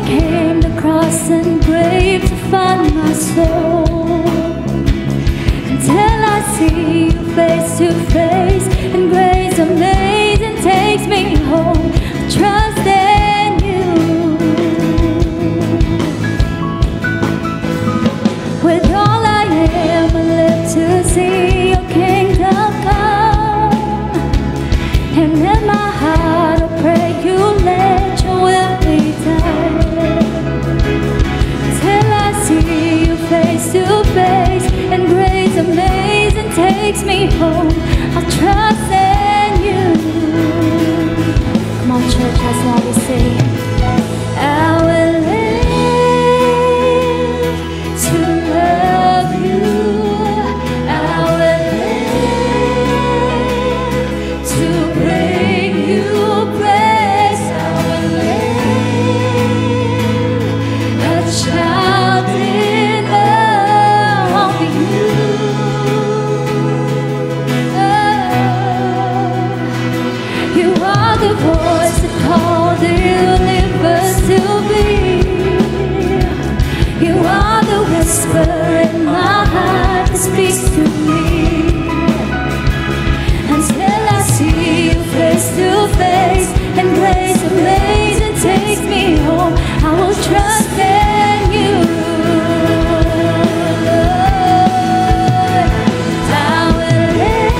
became the cross and grave to find my soul. Until I see you face to face, and grace amazing takes me home. I trust in you. With all I am, I live to see your kingdom come. And in my heart, I pray you let your will be done. Till I see you face to face, and grace amazing takes me home. I'll trust in you. Come on, church, that's why we sing. I will live to love you. I will live to bring you praise. I will live a child in love with you. You are the voice that called the universe to be. You are the whisper in my heart that speaks to me. Until I see you face to face, and grace amazing takes me home, I will trust in you. I will live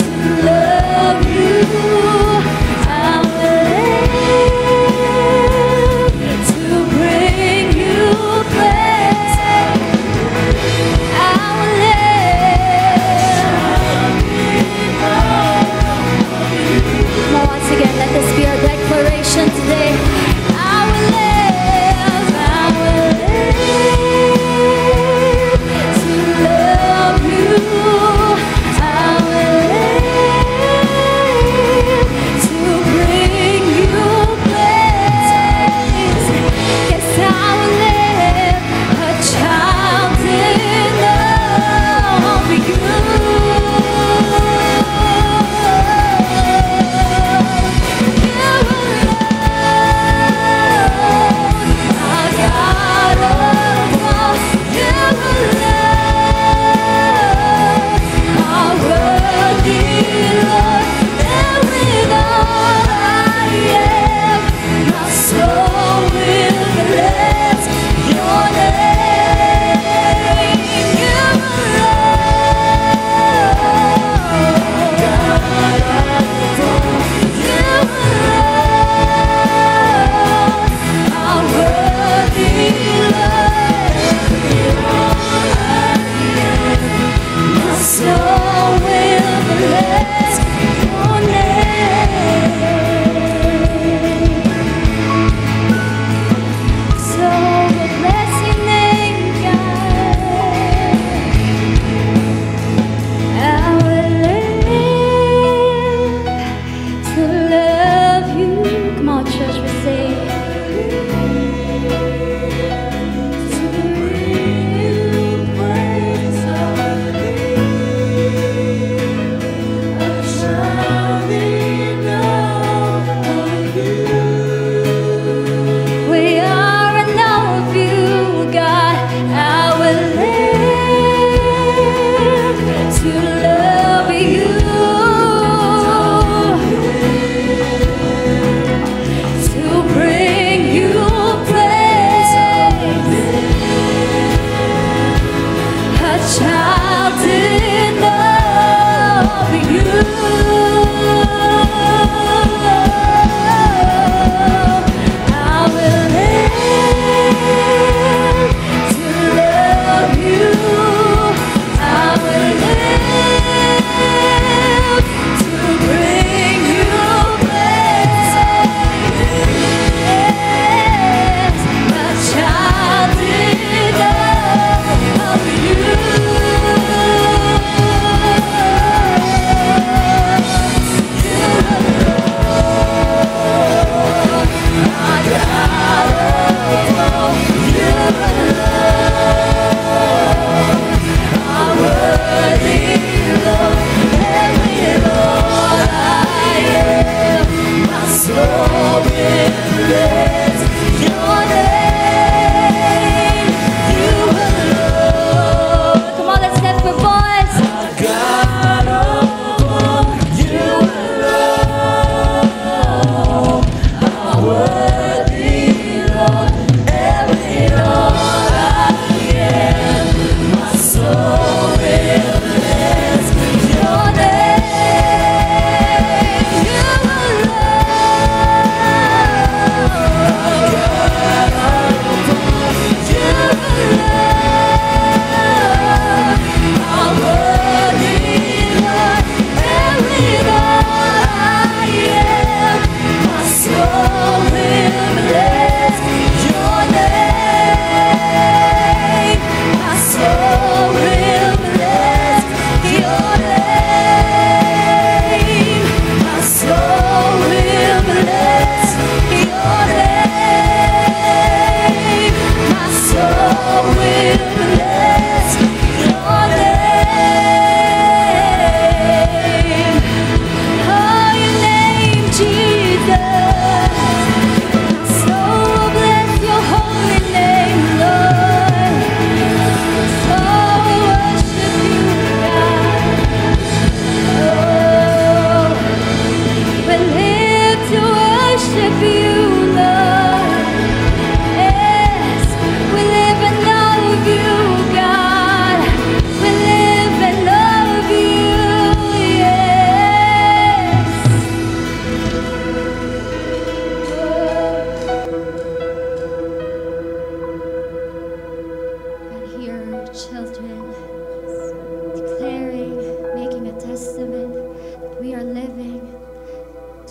to love you. I will live to bring you praise. I will live. Come on, once again, let this be our declaration today. I will live to love you. I will live to bring you praise. Yes, I will live a child in love with you.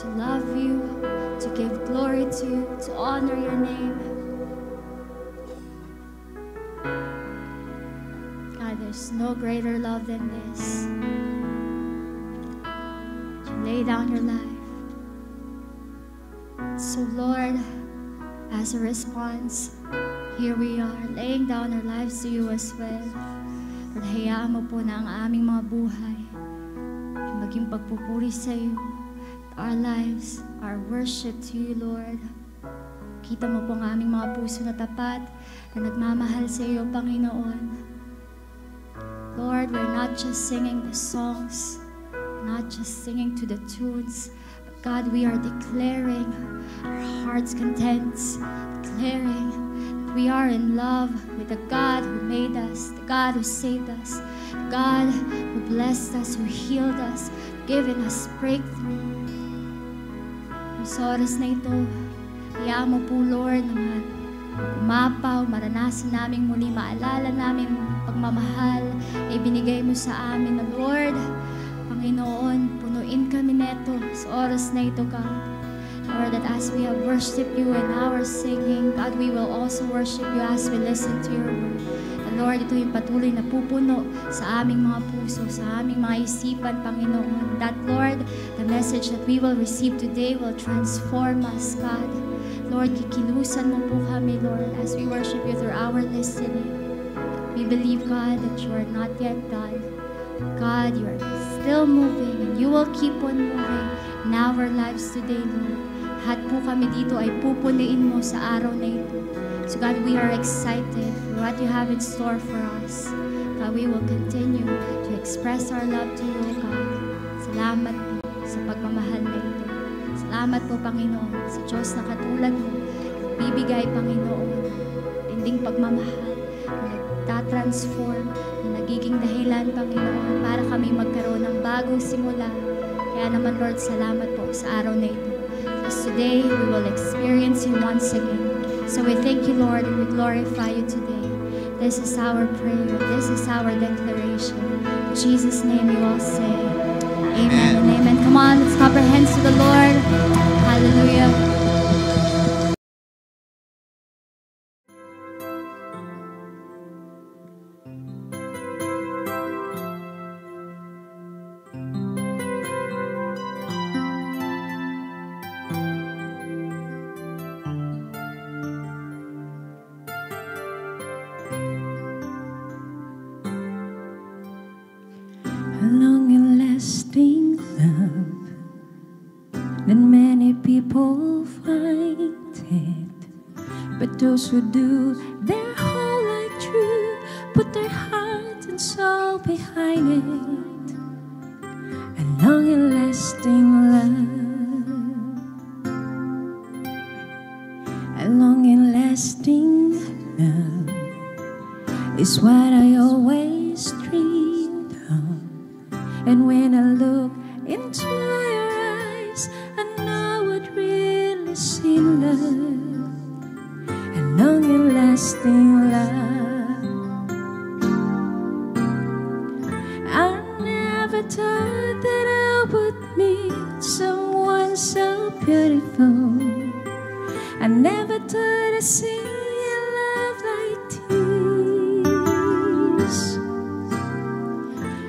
to love you, to give glory to you, to honor your name. God, there's no greater love than this. To lay down your life. So Lord, as a response, here we are, laying down our lives to you as well. Lord, hayaan mo po na ang aming mga buhay ay maging pagpupuri sa iyo. Our lives, our worship to you, Lord. Kita mo po ang aming mga puso na tapat na nagmamahal sa iyo, Panginoon. Lord, we're not just singing the songs, not just singing to the tunes, but God, we are declaring our heart's content, declaring we are in love with the God who made us, the God who saved us, the God who blessed us, who healed us, given us breakthrough. Sa oras na ito, hayaan mo po, Lord, na umapaw, maranasan namin muli, maalala namin pagmamahal na ibinigay mo sa amin. Na Lord, Panginoon, punuin kami neto sa oras na ito, God. Lord, that as we have worshiped you in our singing, God, we will also worship you as we listen to your word. And Lord, ito yung patuloy na pupuno sa aming mga puso, sa aming mga isipan, Panginoon. That, Lord, the message that we will receive today will transform us, God. Lord, kikilusan mo po kami, Lord, as we worship you through our listening. We believe, God, that you are not yet done. God, you are still moving, and you will keep on moving in our lives today, Lord. Lahat po kami dito ay pupuniin mo sa araw na ito. So God, we are excited for what you have in store for us. God, we will continue to express our love to you, God. Salamat po sa pagmamahal na ito. Salamat po, Panginoon, sa Diyos na katulad mo. Bibigay, Panginoon, tinding pagmamahal na nagtatransform, na nagiging dahilan, Panginoon, para kami magkaroon ng bagong simula. Kaya naman, Lord, salamat po sa araw na ito. Because today, we will experience you once again. So we thank you, Lord, and we glorify you today. This is our prayer. This is our declaration. In Jesus' name, we all say, amen and amen. Come on, let's clap our hands to the Lord. Hallelujah. Long and lasting love that many people find it, but those who do their whole life through put their heart and soul behind it. A long and lasting love, a long and lasting love is what I always dreamed of. And when I look into your eyes, I know what really seems love, a long and lasting love. I never thought that I would meet someone so beautiful. I never thought I'd see a love like this.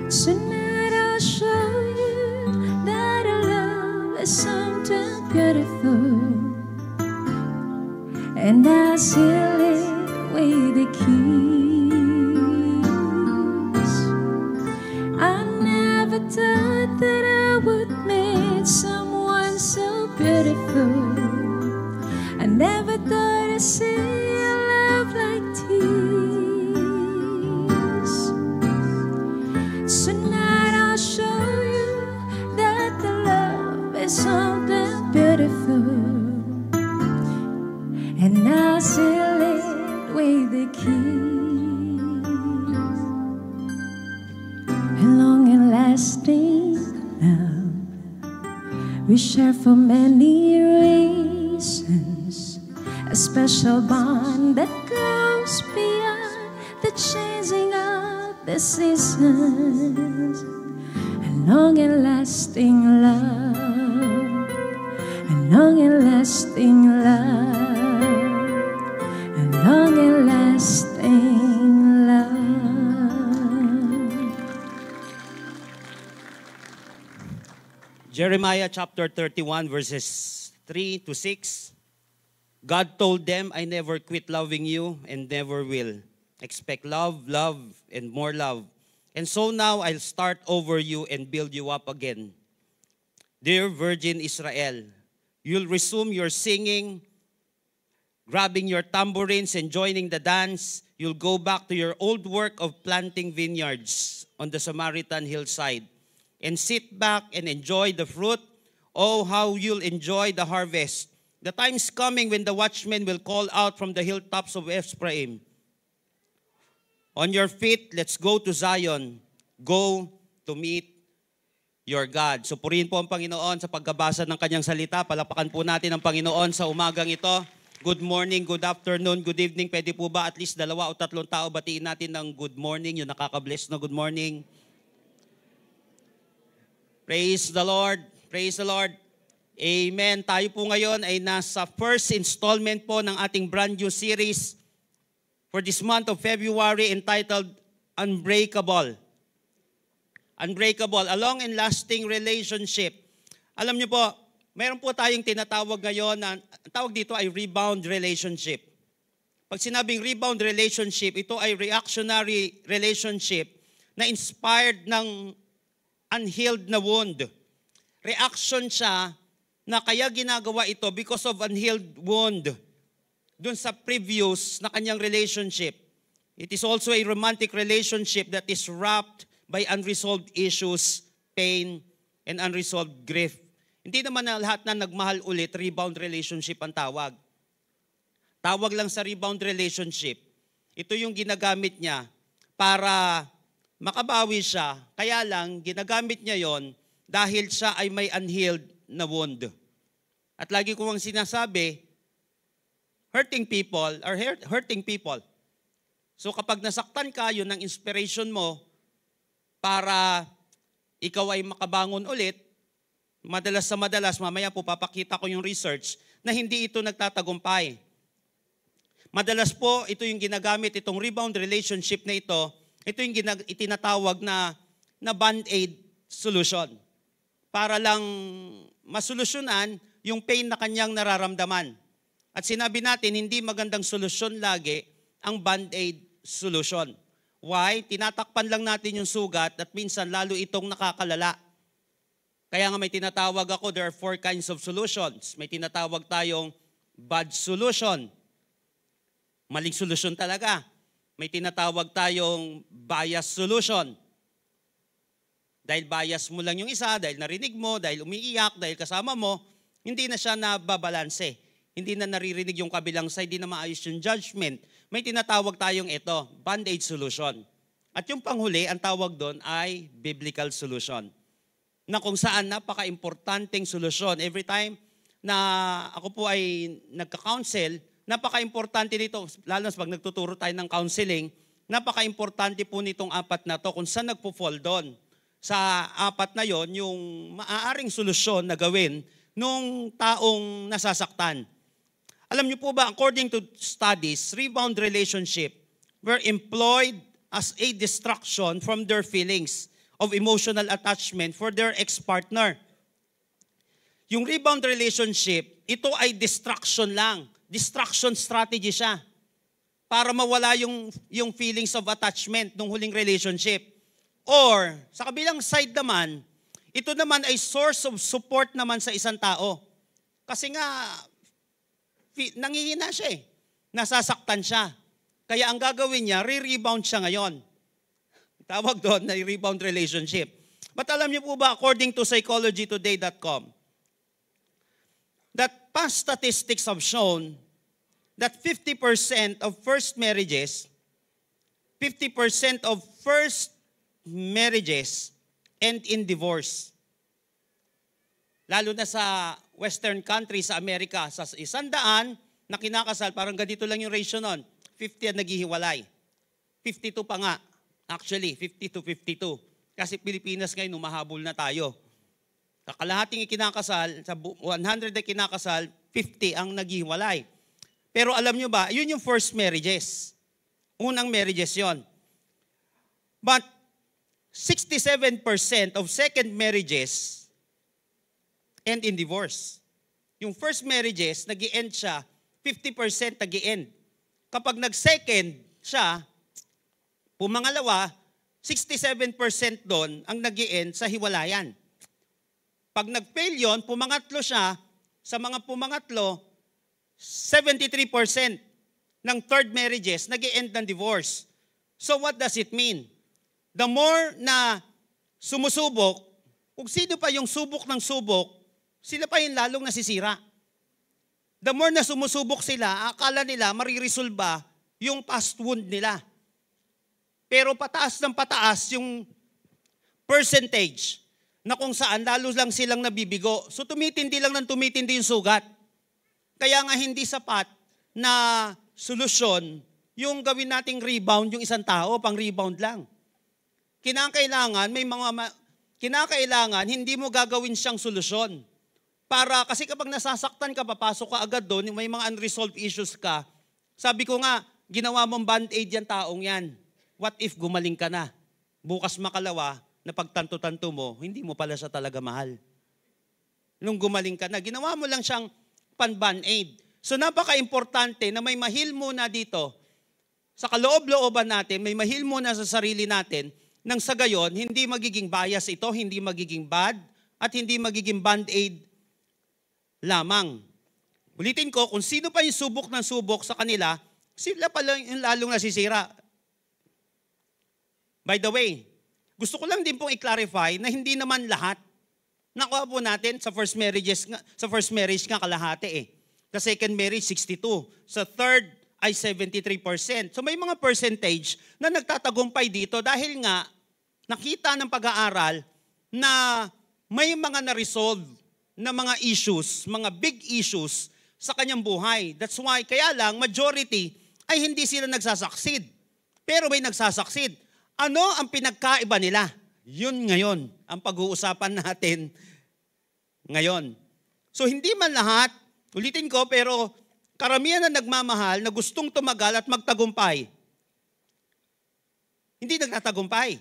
Tonight I'll show you that our love is something beautiful, and I'll seal it with a kiss. I never thought that I would meet someone so beautiful. I never thought I'd see a love like this. Tonight I'll show you that the love is something beautiful, and I'll seal it with a kiss. A long and lasting love we share for many reasons, a special bond that goes beyond the changing of the seasons. A long and lasting love long and lasting love, a long and lasting love. Jeremiah chapter 31 verses 3 to 6. God told them, I never quit loving you and never will. Expect love, love, and more love. And so now I'll start over you and build you up again. Dear Virgin Israel, you'll resume your singing, grabbing your tambourines and joining the dance. You'll go back to your old work of planting vineyards on the Samaritan hillside and sit back and enjoy the fruit. Oh, how you'll enjoy the harvest. The time's coming when the watchmen will call out from the hilltops of Ephraim. On your feet, let's go to Zion. Go to meet your God. So purihin po ang Panginoon sa pagbabasa ng kanyang salita. Palapakan po natin ang Panginoon sa umagang ito. Good morning, good afternoon, good evening. Pwede po ba at least 2 o 3 tao batiin natin ng good morning, yung nakaka-bless na good morning. Praise the Lord. Praise the Lord. Amen. Tayo po ngayon ay nasa first installment po ng ating brand new series for this month of February entitled Unbreakable. Unbreakable, a long and lasting relationship. Alam niyo po, mayroon po tayong tinatawag ngayon na, ang tawag dito ay rebound relationship. Pag sinabing rebound relationship, ito ay reactionary relationship na inspired ng unhealed na wound. Reaction siya na kaya ginagawa ito because of unhealed wound dun sa previous na kanyang relationship. It is also a romantic relationship that is wrapped by unresolved issues, pain, and unresolved grief. Hindi naman na lahat na nagmahal ulit, rebound relationship ang tawag. Tawag lang sa rebound relationship. Ito yung ginagamit niya para makabawi siya. Kaya lang, ginagamit niya yon dahil siya ay may unhealed na wound. At lagi ko ang sinasabi, hurting people are hurting people. So kapag nasaktan ka, yun ang inspiration mo para ikaw ay makabangon ulit. Madalas sa madalas, mamaya po papakita ko yung research na hindi ito nagtatagumpay. Madalas po, ito yung ginagamit, itong rebound relationship na ito yung itinatawag na band-aid solution. Para lang masolusyonan yung pain na kanyang nararamdaman. At sinabi natin, hindi magandang solusyon lagi ang band-aid solution. Why? Tinatakpan lang natin yung sugat at minsan lalo itong nakakalala. Kaya nga may tinatawag ako, there are 4 kinds of solutions. May tinatawag tayong bad solution. Maling solusyon talaga. May tinatawag tayong bias solution. Dahil bias mo lang yung isa, dahil narinig mo, dahil umiiyak, dahil kasama mo, hindi na siya nababalanse. Hindi na naririnig yung kabilang side, hindi na maayos yung judgment. May tinatawag tayong ito, band-aid solution. At yung panghuli, ang tawag doon ay biblical solution. Na kung saan napaka-importanteng solusyon. Every time na ako po ay nagka-counsel, napaka-importante nito, lalo na pag nagtuturo tayo ng counseling, napaka-importante po nitong 4 na to kung saan nagpo-fall doon. Sa 4 na yon, yung maaaring solusyon na gawin nung taong nasasaktan. Alam niyo po ba, according to studies, rebound relationship were employed as a distraction from their feelings of emotional attachment for their ex-partner. Yung rebound relationship, ito ay distraction lang. Distraction strategy siya para mawala yung feelings of attachment nung huling relationship. Or, sa kabilang side naman, ito naman ay source of support naman sa isang tao. Kasi nga, nangihina siya eh. Nasasaktan siya. Kaya ang gagawin niya, re-rebound siya ngayon. Tawag doon na rebound relationship. But alam niyo po ba, according to psychologytoday.com, that past statistics have shown that 50% of first marriages end in divorce. Lalo na sa Western countries, sa Amerika, sa 100 na kinakasal, parang ganito lang yung ratio nun. 50 ang naghihiwalay. 52 pa nga. Actually, 50 to 52. Kasi Pilipinas ngayon, humahabol na tayo. Sa kalahating ikinakasal, sa 100 na kinakasal, 50 ang naghiwalay. Pero alam nyo ba, yun yung first marriages. Unang marriages yon. But 67% of second marriages end in divorce. Yung first marriages, nag-i-end siya, 50% nag-i-end. Kapag nag-second siya, pumangalawa, 67% doon ang nag-i-end sa hiwalayan. Pag nag-fail yun, pumangatlo siya, sa mga pumangatlo, 73% ng third marriages nag-i-end ng divorce. So what does it mean? The more na sumusubok, kung sino pa yung subok ng subok, sila pa yung lalong nasisira. The more na sumusubok sila, akala nila mariresolba yung past wound nila. Pero pataas ng pataas yung percentage na kung saan lalo lang silang nabibigo. So tumitindi lang ng tumitindi yung sugat. Kaya nga hindi sapat na solusyon yung gawin nating rebound yung isang tao, pang rebound lang. Kinakailangan, hindi mo gagawin siyang solusyon. Kasi kapag nasasaktan ka, papasok ka agad doon, may mga unresolved issues ka. Sabi ko nga, ginawa mong band-aid yan taong yan. What if gumaling ka na? Bukas makalawa, na pagtanto-tanto mo, hindi mo pala siya talaga mahal. Nung gumaling ka na, ginawa mo lang siyang pan-band-aid. So napaka-importante na may mahil muna dito. Sa kaloob-looban natin, may mahil muna sa sarili natin, nang sa gayon, hindi magiging bias ito, hindi magiging bad, at hindi magiging band-aid lamang. Ulitin ko, kung sino pa yung subok ng subok sa kanila, sila pa lang yung lalong nasisira. By the way, gusto ko lang din pong i-clarify na hindi naman lahat. Nakuha po natin sa first marriage nga kalahati eh. Sa second marriage, 62. Sa third ay 73%. So may mga percentage na nagtatagumpay dito dahil nga nakita ng pag-aaral na may mga na-resolve na mga issues, mga big issues sa kanyang buhay. That's why, kaya lang, majority ay hindi sila nagsasucceed. Pero may nagsasucceed. Ano ang pinagkaiba nila? Yun ngayon, ang pag-uusapan natin ngayon. So hindi man lahat, ulitin ko, pero karamihan na nagmamahal na gustong tumagal at magtagumpay. Hindi nagtatagumpay.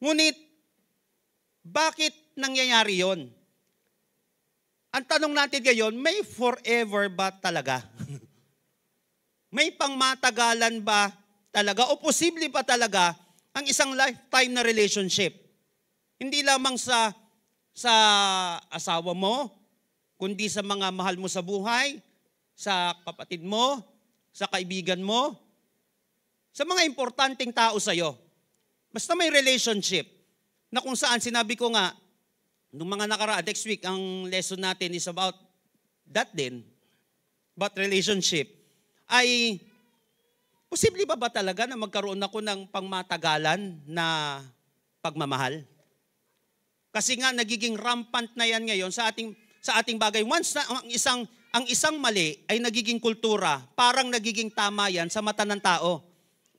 Ngunit, bakit nangyayari yon? Ang tanong natin ngayon, may forever ba talaga? May pangmatagalan ba talaga? O posible pa talaga ang isang lifetime na relationship? Hindi lamang sa asawa mo, kundi sa mga mahal mo sa buhay, sa kapatid mo, sa kaibigan mo, sa mga importanteng tao sa'yo. Basta may relationship na kung saan sinabi ko nga, nung mga nakaraan, next week, ang lesson natin is about that din, about relationship, ay posible ba talaga na magkaroon ako ng pangmatagalan na pagmamahal? Kasi nga nagiging rampant na yan ngayon sa ating bagay. Once na ang isang mali ay nagiging kultura, parang nagiging tama yan sa mata ng tao.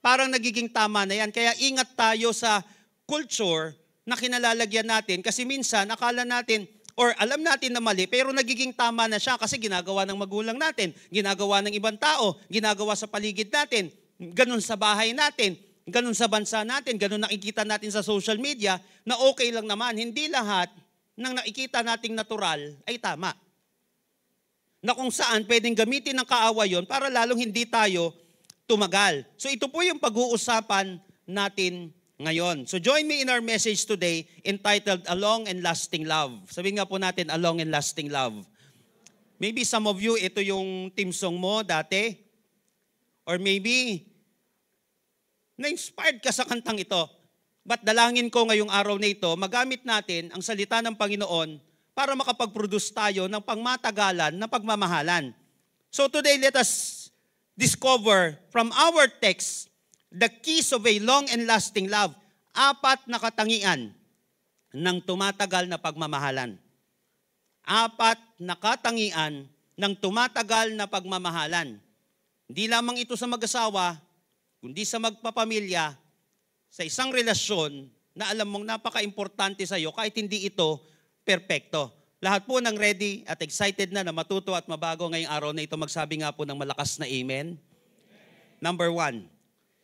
Parang nagiging tama na yan. Kaya ingat tayo sa culture na kinalalagyan natin kasi minsan akala natin or alam natin na mali pero nagiging tama na siya kasi ginagawa ng magulang natin, ginagawa ng ibang tao, ginagawa sa paligid natin, ganun sa bahay natin, ganun sa bansa natin, ganun nakikita natin sa social media na okay lang naman. Hindi lahat ng nakikita nating natural ay tama. Na kung saan pwedeng gamitin ng kaaway yon para lalong hindi tayo tumagal. So ito po yung pag-uusapan natin ngayon. So join me in our message today entitled A Long and Lasting Love. Sabihin nga po natin, A Long and Lasting Love. Maybe some of you, ito yung team song mo dati. Or maybe, na-inspired ka sa kantang ito. But dalangin ko ngayong araw na ito, magamit natin ang salita ng Panginoon para makapag-produce tayo ng pangmatagalan na pagmamahalan. So today, let us discover from our text the keys of a long and lasting love. 4 na katangian ng tumatagal na pagmamahalan. 4 na katangian ng tumatagal na pagmamahalan. Hindi lamang ito sa mag-asawa, kundi sa magpapamilya, sa isang relasyon na alam mong napaka-importante sa iyo, kahit hindi ito perpekto. Lahat po ng ready at excited na matuto at mabago ngayong araw na ito, magsabi nga po ng malakas na amen. Number 1.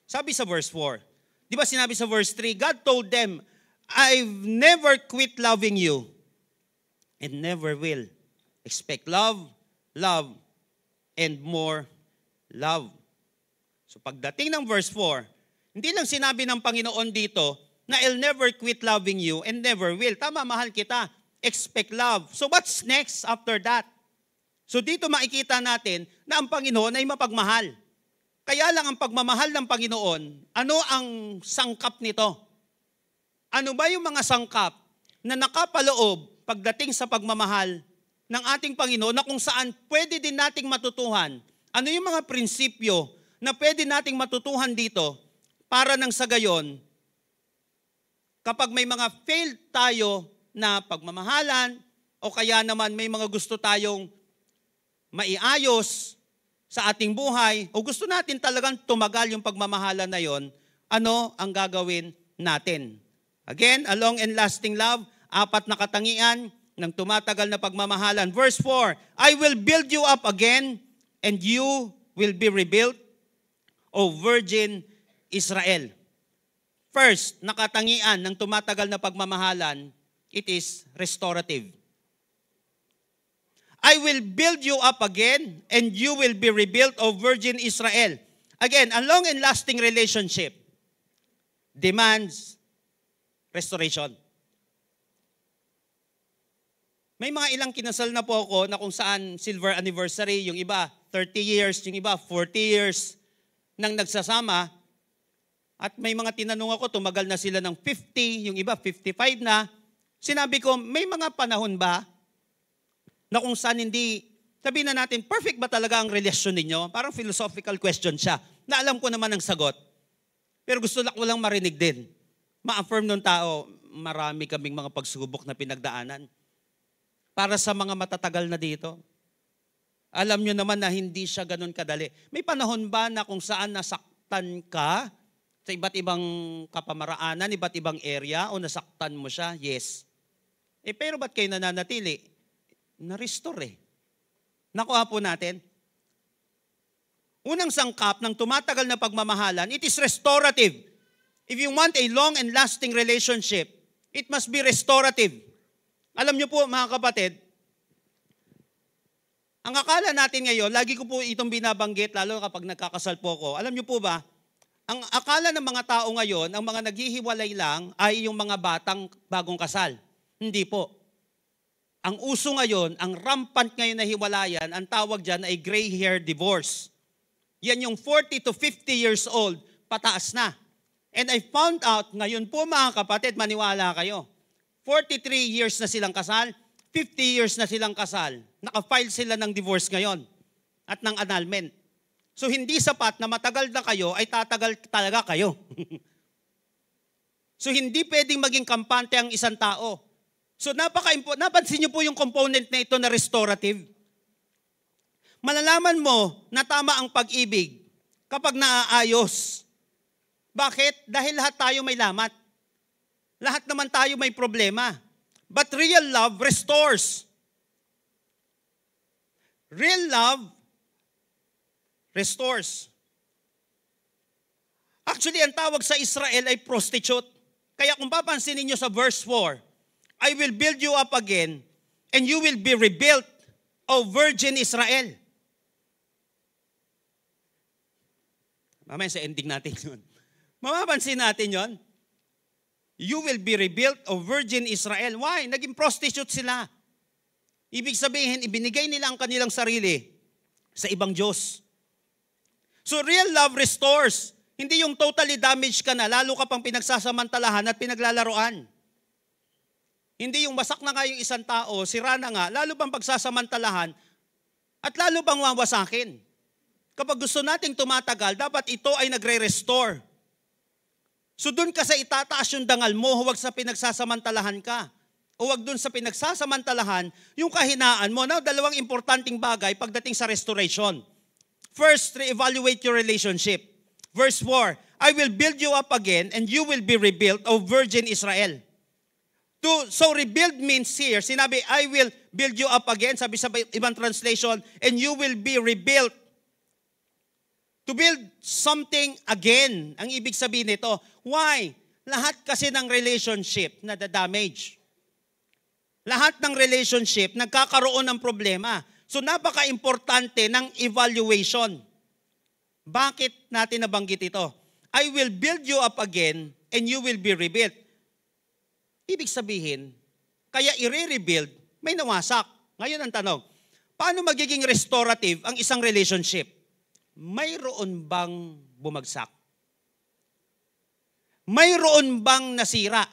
Sabi sa verse 4. Di ba sinabi sa verse 3, God told them, I've never quit loving you and never will. Expect love, love, and more love. So pagdating ng verse 4, hindi lang sinabi ng Panginoon dito na I'll never quit loving you and never will. Tama, mahal kita. Expect love. So what's next after that? So dito makikita natin na ang Panginoon ay mapagmahal. Kaya lang ang pagmamahal ng Panginoon, ano ang sangkap nito? Ano ba yung mga sangkap na nakapaloob pagdating sa pagmamahal ng ating Panginoon na kung saan pwede din nating matutuhan? Ano yung mga prinsipyo na pwede nating matutuhan dito para nang sa gayon, kapag may mga failed tayo na pagmamahalan o kaya naman may mga gusto tayong maiayos sa ating buhay o gusto natin talagang tumagal yung pagmamahalan na yon, ano ang gagawin natin? Again, a long and lasting love, 4 na katangian ng tumatagal na pagmamahalan. Verse 4, I will build you up again and you will be rebuilt, O Virgin Israel. First, nakatangian ng tumatagal na pagmamahalan, it is restorative. I will build you up again and you will be rebuilt, O Virgin Israel. Again, a long and lasting relationship demands restoration. May mga ilang kinasal na po ako na kung saan silver anniversary, yung iba 30 years, yung iba 40 years nang nagsasama. At may mga tinanong ako, tumagal na sila ng 50, yung iba 55 na. Sinabi ko, may mga panahon ba na kung saan hindi, sabihin na natin, perfect ba talaga ang relasyon ninyo? Parang philosophical question siya, na alam ko naman ang sagot. Pero gusto ko lang marinig din. Ma-affirm ng tao, marami kaming mga pagsubok na pinagdaanan. Para sa mga matatagal na dito, alam nyo naman na hindi siya ganun kadali. May panahon ba na kung saan nasaktan ka sa iba't ibang kapamaraanan, iba't ibang area, o nasaktan mo siya? Yes. Pero ba't kayo nananatili? Na-restore eh. Nakuha po natin. Unang sangkap ng tumatagal na pagmamahalan, it is restorative. If you want a long and lasting relationship, it must be restorative. Alam niyo po mga kapatid, ang akala natin ngayon, lagi ko po itong binabanggit, lalo kapag nagkakasal po ako, alam niyo po ba, ang akala ng mga tao ngayon, ang mga naghihiwalay lang ay yung mga batang bagong kasal. Hindi po. Ang uso ngayon, ang rampant ngayon na hiwalayan, ang tawag dyan ay gray hair divorce. Yan yung 40 to 50 years old, pataas na. And I found out, ngayon po mga kapatid, maniwala kayo, 43 years na silang kasal, 50 years na silang kasal, naka-file sila ng divorce ngayon at ng annulment. So hindi sapat na matagal na kayo ay tatagal talaga kayo. So hindi pwedeng maging kampante ang isang tao. So napansin niyo po yung component na ito na restorative. Malalaman mo na tama ang pag-ibig kapag naaayos. Bakit? Dahil lahat tayo may lamat. Lahat naman tayo may problema. But real love restores. Real love restores. Actually, ang tawag sa Israel ay prostitute. Kaya kung papansinin niyo sa verse 4, I will build you up again and you will be rebuilt, O Virgin Israel. Mamaya sa ending natin yun. Mapapansin natin yon. You will be rebuilt, O Virgin Israel. Why? Naging prostitute sila. Ibig sabihin, ibinigay nila ang kanilang sarili sa ibang Diyos. So real love restores. Hindi yung totally damaged ka na, lalo ka pang pinagsasamantalahan at pinaglalaroan. Hindi yung wasak na nga yung isang tao, sira na nga, lalo pang pagsasamantalahan at lalo pang wawasakin. Kapag gusto nating tumatagal, dapat ito ay nagre-restore. So doon ka sa itataas yung dangal mo, huwag sa pinagsasamantalahan ka. O huwag doon sa pinagsasamantalahan yung kahinaan mo. Now, dalawang importanteng bagay pagdating sa restoration. First, re-evaluate your relationship. Verse 4, I will build you up again and you will be rebuilt, O Virgin Israel. So rebuild means here, sinabi, I will build you up again, sabi sa ibang translation, and you will be rebuilt. To build something again, ang ibig sabihin nito. Why? Lahat kasi ng relationship na damage. Lahat ng relationship nagkakaroon ng problema. So napaka-importante ng evaluation. Bakit natin nabanggit ito? I will build you up again and you will be rebuilt. Ibig sabihin, kaya i-rebuild, may nawasak. Ngayon ang tanong, paano magiging restorative ang isang relationship? Mayroon bang bumagsak? Mayroon bang nasira?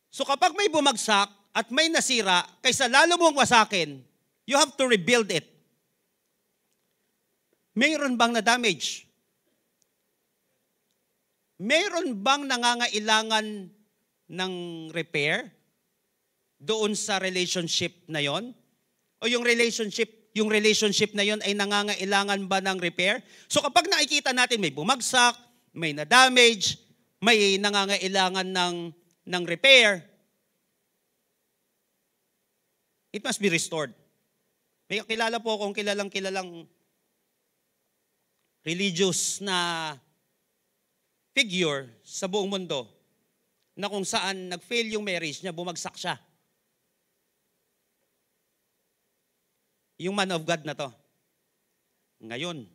So kapag may bumagsak at may nasira, kaysa lalo mong wasakin, you have to rebuild it. Mayroon bang na-damage? Mayroon bang nangangailangan ng repair doon sa relationship na yon? O yung relationship na yon ay nangangailangan ba ng repair? So kapag nakikita natin may bumagsak, may na-damage, may nangangailangan ng repair, it must be restored. May kilala po akong kilalang religious na figure sa buong mundo na kung saan nag-fail yung marriage niya, bumagsak siya. Yung man of God na to. Ngayon,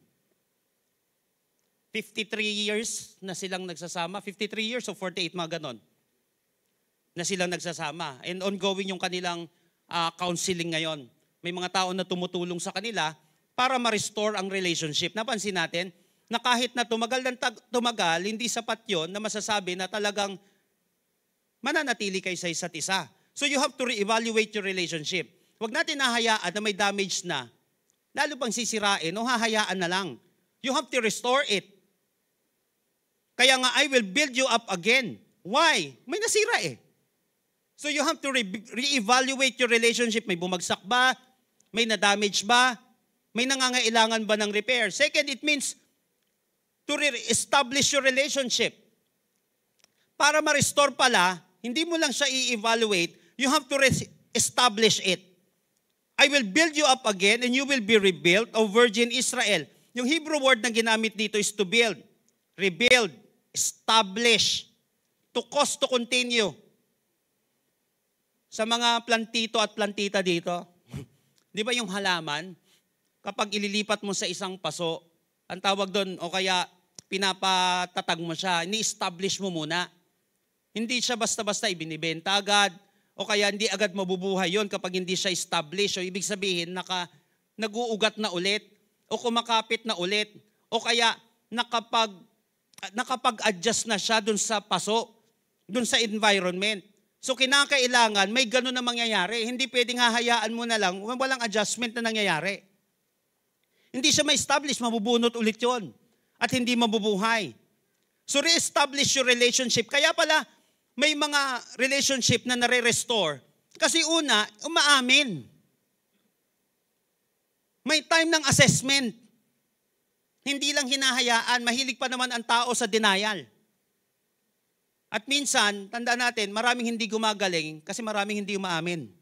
53 years na silang nagsasama, 53 years o 48, mga ganon, na silang nagsasama. And ongoing yung kanilang counseling ngayon. May mga tao na tumutulong sa kanila para ma-restore ang relationship. Napansin natin na kahit na tumagal, hindi sapat yon na masasabi na talagang mananatili kayo sa isa't isa. So you have to re-evaluate your relationship. Huwag natin nahayaan na may damage na, lalo pang sisirain o hahayaan na lang. You have to restore it. Kaya nga, I will build you up again. Why? May nasira eh. So you have to re-evaluate your relationship. May bumagsak ba? May na-damage ba? May nangangailangan ba ng repair? Second, it means to re-establish your relationship. Para ma-restore pala, hindi mo lang siya i-evaluate, you have to establish it. I will build you up again and you will be rebuilt, O Virgin Israel. Yung Hebrew word na ginamit dito is to build, rebuild, establish, to cause to continue. Sa mga plantito at plantita dito, di ba yung halaman, kapag ililipat mo sa isang paso, ang tawag doon, o kaya pinapatatag mo siya, ini-establish mo muna. Hindi siya basta-basta ibinibenta agad, o kaya hindi agad mabubuhay yon kapag hindi siya established. O ibig sabihin, nag-uugat na ulit, o kumakapit na ulit, o kaya nakapag-adjust na siya dun sa paso, dun sa environment. So kinakailangan, may ganun na mangyayari. Hindi pwedeng hahayaan mo na lang, walang adjustment na nangyayari. Hindi siya ma-establish, mabubunot ulit yon at hindi mabubuhay. So re-establish your relationship. Kaya pala, may mga relationship na nare-restore. Kasi una, umaamin. May time ng assessment. Hindi lang hinahayaan, mahilig pa naman ang tao sa denial. At minsan, tandaan natin, maraming hindi gumagaling kasi maraming hindi umaamin.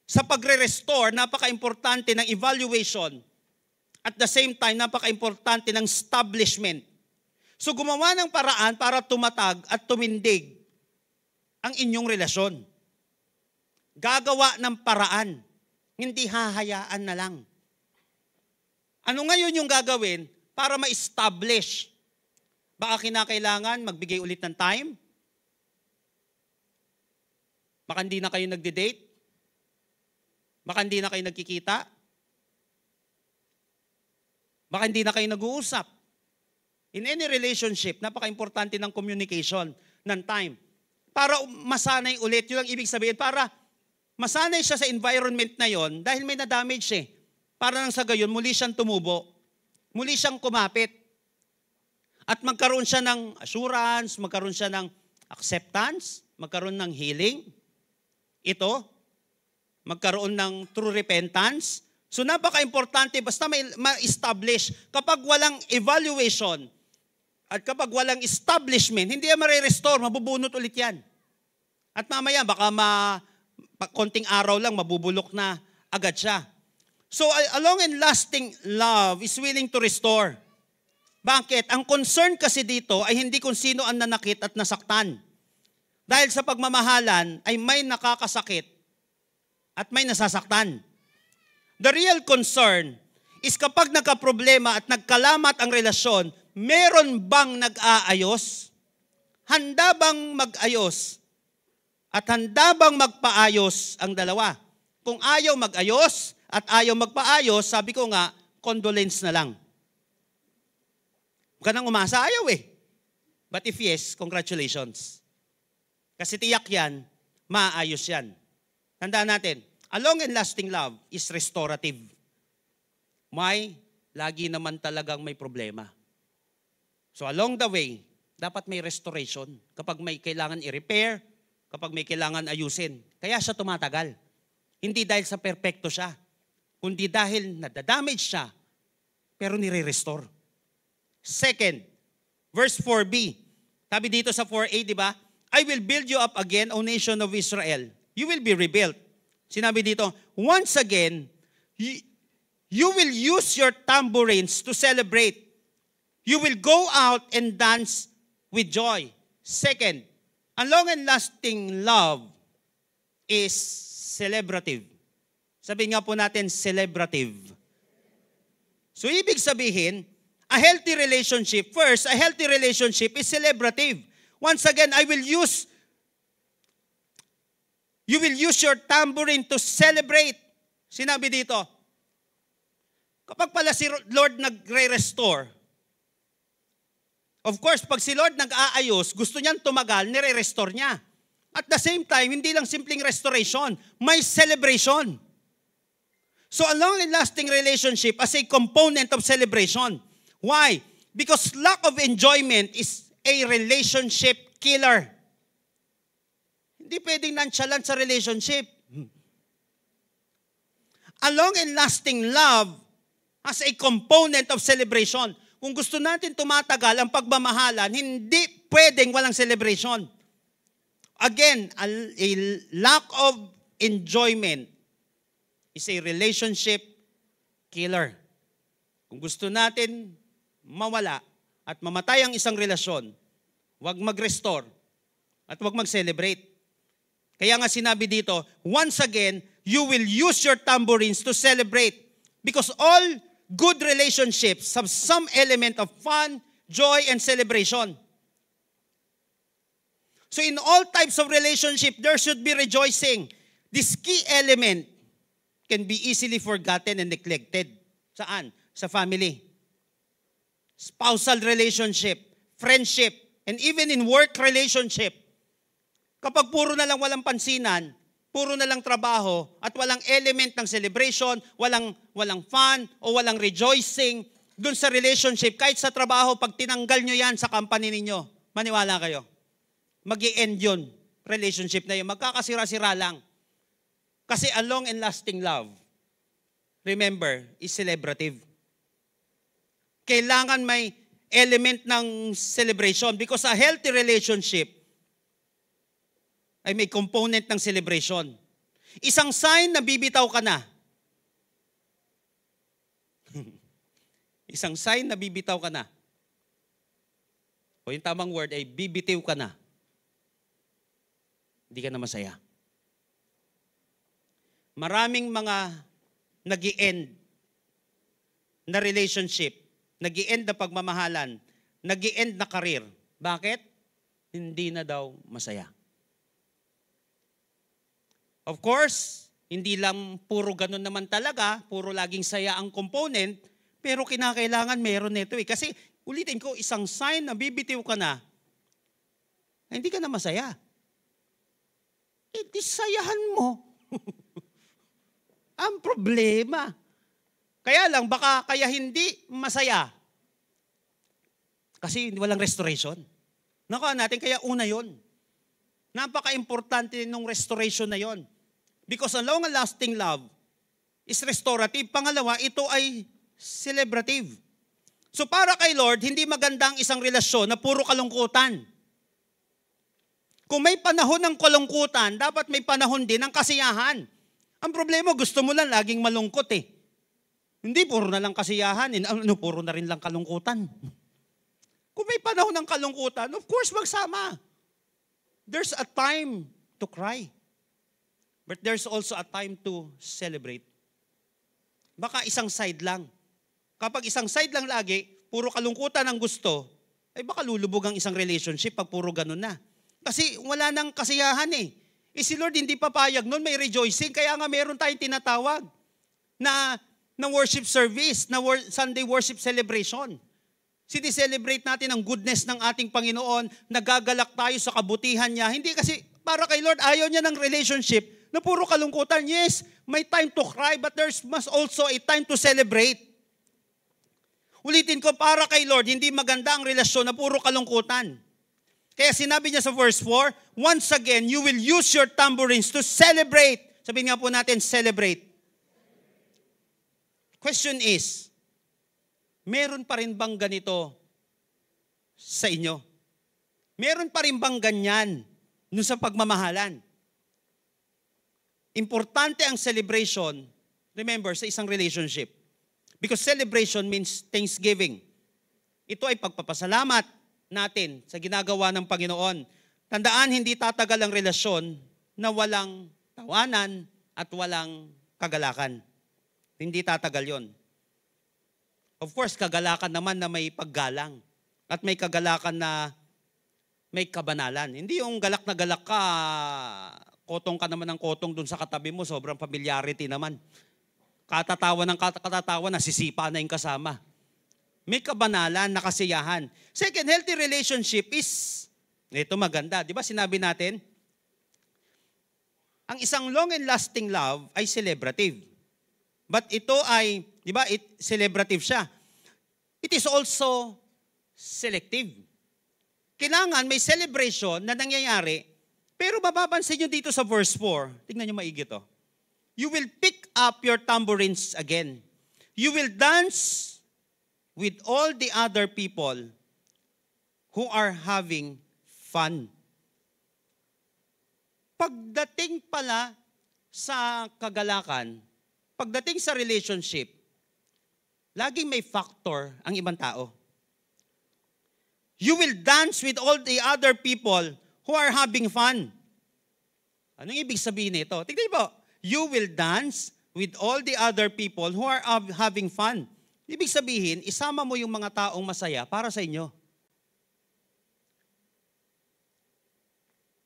Sa pagre-restore, napaka-importante ng evaluation. At the same time, napaka-importante ng establishment. So gumawa ng paraan para tumatag at tumindig ang inyong relasyon. Gagawa ng paraan, hindi hahayaan na lang. Ano ngayon yung gagawin para ma-establish? Baka kinakailangan magbigay ulit ng time? Baka hindi na kayo nagde-date? Baka hindi na kayo nagkikita? Baka hindi na kayo nag-uusap? In any relationship, napaka-importante ng communication, ng time. Para masanay ulit, yun ang ibig sabihin, para masanay siya sa environment na yon dahil may na-damage eh. Para nang sa gayon, muli siyang tumubo. Muli siyang kumapit. At magkaroon siya ng assurance, magkaroon siya ng acceptance, magkaroon ng healing. Ito, magkaroon ng true repentance. So napaka-importante, basta may ma-establish. Kapag walang evaluation, at kapag walang establishment, hindi yan mare-restore, mabubunot ulit yan. At mamaya, baka konting araw lang, mabubulok na agad siya. So, a long and lasting love is willing to restore. Bakit? Ang concern kasi dito ay hindi kung sino ang nanakit at nasaktan. Dahil sa pagmamahalan ay may nakakasakit at may nasasaktan. The real concern is kapag nagkaproblema at nagkalamat ang relasyon, meron bang nag-aayos? Handa bang mag-ayos? At handa bang magpaayos ang dalawa? Kung ayaw mag-ayos at ayaw magpaayos, sabi ko nga, condolence na lang. Huwag ka nang umasa, ayaw eh. But if yes, congratulations. Kasi tiyak yan, maayos yan. Tandaan natin, a long and lasting love is restorative. Lagi naman talagang may problema. So along the way, dapat may restoration. Kapag may kailangan i-repair, kapag may kailangan ayusin. Kaya siya tumatagal. Hindi dahil sa perpekto siya, kundi dahil nadadamage siya, pero nire-restore. Second, verse 4b. Sabi dito sa 4a, di ba? I will build you up again, O nation of Israel. You will be rebuilt. Sinabi dito, once again, you will use your tambourines to celebrate. You will go out and dance with joy. Second, a long and lasting love is celebrative. Sabihin nga po natin, celebrative. So ibig sabihin, a healthy relationship, first, a healthy relationship is celebrative. Once again, you will use your tambourine to celebrate. Sinabi dito, kapag pala si Lord nagre-restore, of course, pag si Lord nag-aayos, gusto niyang tumagal, nire-restore niya. At the same time, hindi lang simpleng restoration, may celebration. So a long and lasting relationship as a component of celebration. Why? Because lack of enjoyment is a relationship killer. Hindi pwedeng nonchalant sa relationship. A long and lasting love as a component of celebration. Kung gusto natin tumatagal ang pagmamahalan, hindi pwedeng walang celebration. Again, a lack of enjoyment is a relationship killer. Kung gusto natin mawala at mamatay ang isang relasyon, huwag mag-restore at huwag mag-celebrate. Kaya nga sinabi dito, once again, you will use your tambourines to celebrate because all good relationships have some element of fun, joy, and celebration. So in all types of relationship, there should be rejoicing. This key element can be easily forgotten and neglected. Saan? Sa family. Spousal relationship, friendship, and even in work relationship. Kapag puro na lang walang pansinan, puro na lang trabaho, at walang element ng celebration, walang fun, o walang rejoicing, dun sa relationship, kahit sa trabaho, pag tinanggal nyo yan sa company ninyo, maniwala kayo, mag-i-end yun, relationship na yun, magkakasira-sira lang. Kasi a long and lasting love, remember, is celebrative. Kailangan may element ng celebration because a healthy relationship ay may component ng celebration. Isang sign na bibitaw ka na. Isang sign na bibitaw ka na. O yung tamang word ay bibitiw ka na. Hindi ka na masaya. Maraming mga nag-i-end na relationship, nag-i-end na pagmamahalan, nag-i-end na career. Bakit? Hindi na daw masaya. Of course, hindi lang puro ganun naman talaga, puro laging saya ang component, pero kinakailangan meron nito eh. Kasi ulitin ko, isang sign na bibitiw ka na, hindi ka na masaya. Disayahan mo. Ang problema. Kaya lang, baka kaya hindi masaya. Kasi walang restoration. Nakuha natin, kaya una yon. Napaka-importante nung restoration na yon. Because a long and lasting love is restorative. Pangalawa, ito ay celebrative. So para kay Lord, hindi maganda ang isang relasyon na puro kalungkutan. Kung may panahon ng kalungkutan, dapat may panahon din ng kasiyahan. Ang problema, gusto mo lang laging malungkot eh. Hindi, puro na lang kasiyahan. Puro na rin lang kalungkutan. Kung may panahon ng kalungkutan, of course, magsama. There's a time to cry. But there's also a time to celebrate. Baka isang side lang. Kapag isang side lang lagi, puro kalungkutan ang gusto, ay baka lulubog ang isang relationship pag puro ganun na. Kasi wala nang kasiyahan eh. Si Lord hindi papayag nun, may rejoicing. Kaya nga meron tayong tinatawag na worship service, na Sunday worship celebration. Sini-celebrate natin ang goodness ng ating Panginoon, nagagalak tayo sa kabutihan niya. Hindi kasi para kay Lord, ayaw niya ng relationship na puro kalungkutan. Yes, may time to cry, but there's must also a time to celebrate. Ulitin ko, para kay Lord, hindi maganda ang relasyon na puro kalungkutan. Kaya sinabi niya sa verse 4, once again, you will use your tambourines to celebrate. Sabihin nga po natin, celebrate. Question is, meron pa rin bang ganito sa inyo? Meron pa rin bang ganyan nun sa pagmamahalan? Importante ang celebration, remember, sa isang relationship. Because celebration means thanksgiving. Ito ay pagpapasalamat natin sa ginagawa ng Panginoon. Tandaan, hindi tatagal ang relasyon na walang tawanan at walang kagalakan. Hindi tatagal yon. Of course, kagalakan naman na may paggalang at may kagalakan na may kabanalan. Hindi yung galak na galak ka, kotong ka naman ng kotong dun sa katabi mo, sobrang familiarity naman. Katatawa ng katatawa, nasisipa na yung kasama. May kabanalan na kasiyahan. Second, healthy relationship is, ito maganda, di ba sinabi natin, ang isang long and lasting love ay celebrative. But ito ay, di ba, celebrative siya. It is also selective. Kailangan may celebration na nangyayari, pero mapapansin nyo dito sa verse 4, tingnan nyo maigi to. You will pick up your tambourines again. You will dance with all the other people who are having fun. Pagdating pala sa kagalakan, pagdating sa relationship, laging may factor ang ibang tao. You will dance with all the other people who are having fun. Anong ibig sabihin nito? Tignan po. You will dance with all the other people who are having fun. Ibig sabihin, isama mo yung mga taong masaya para sa inyo.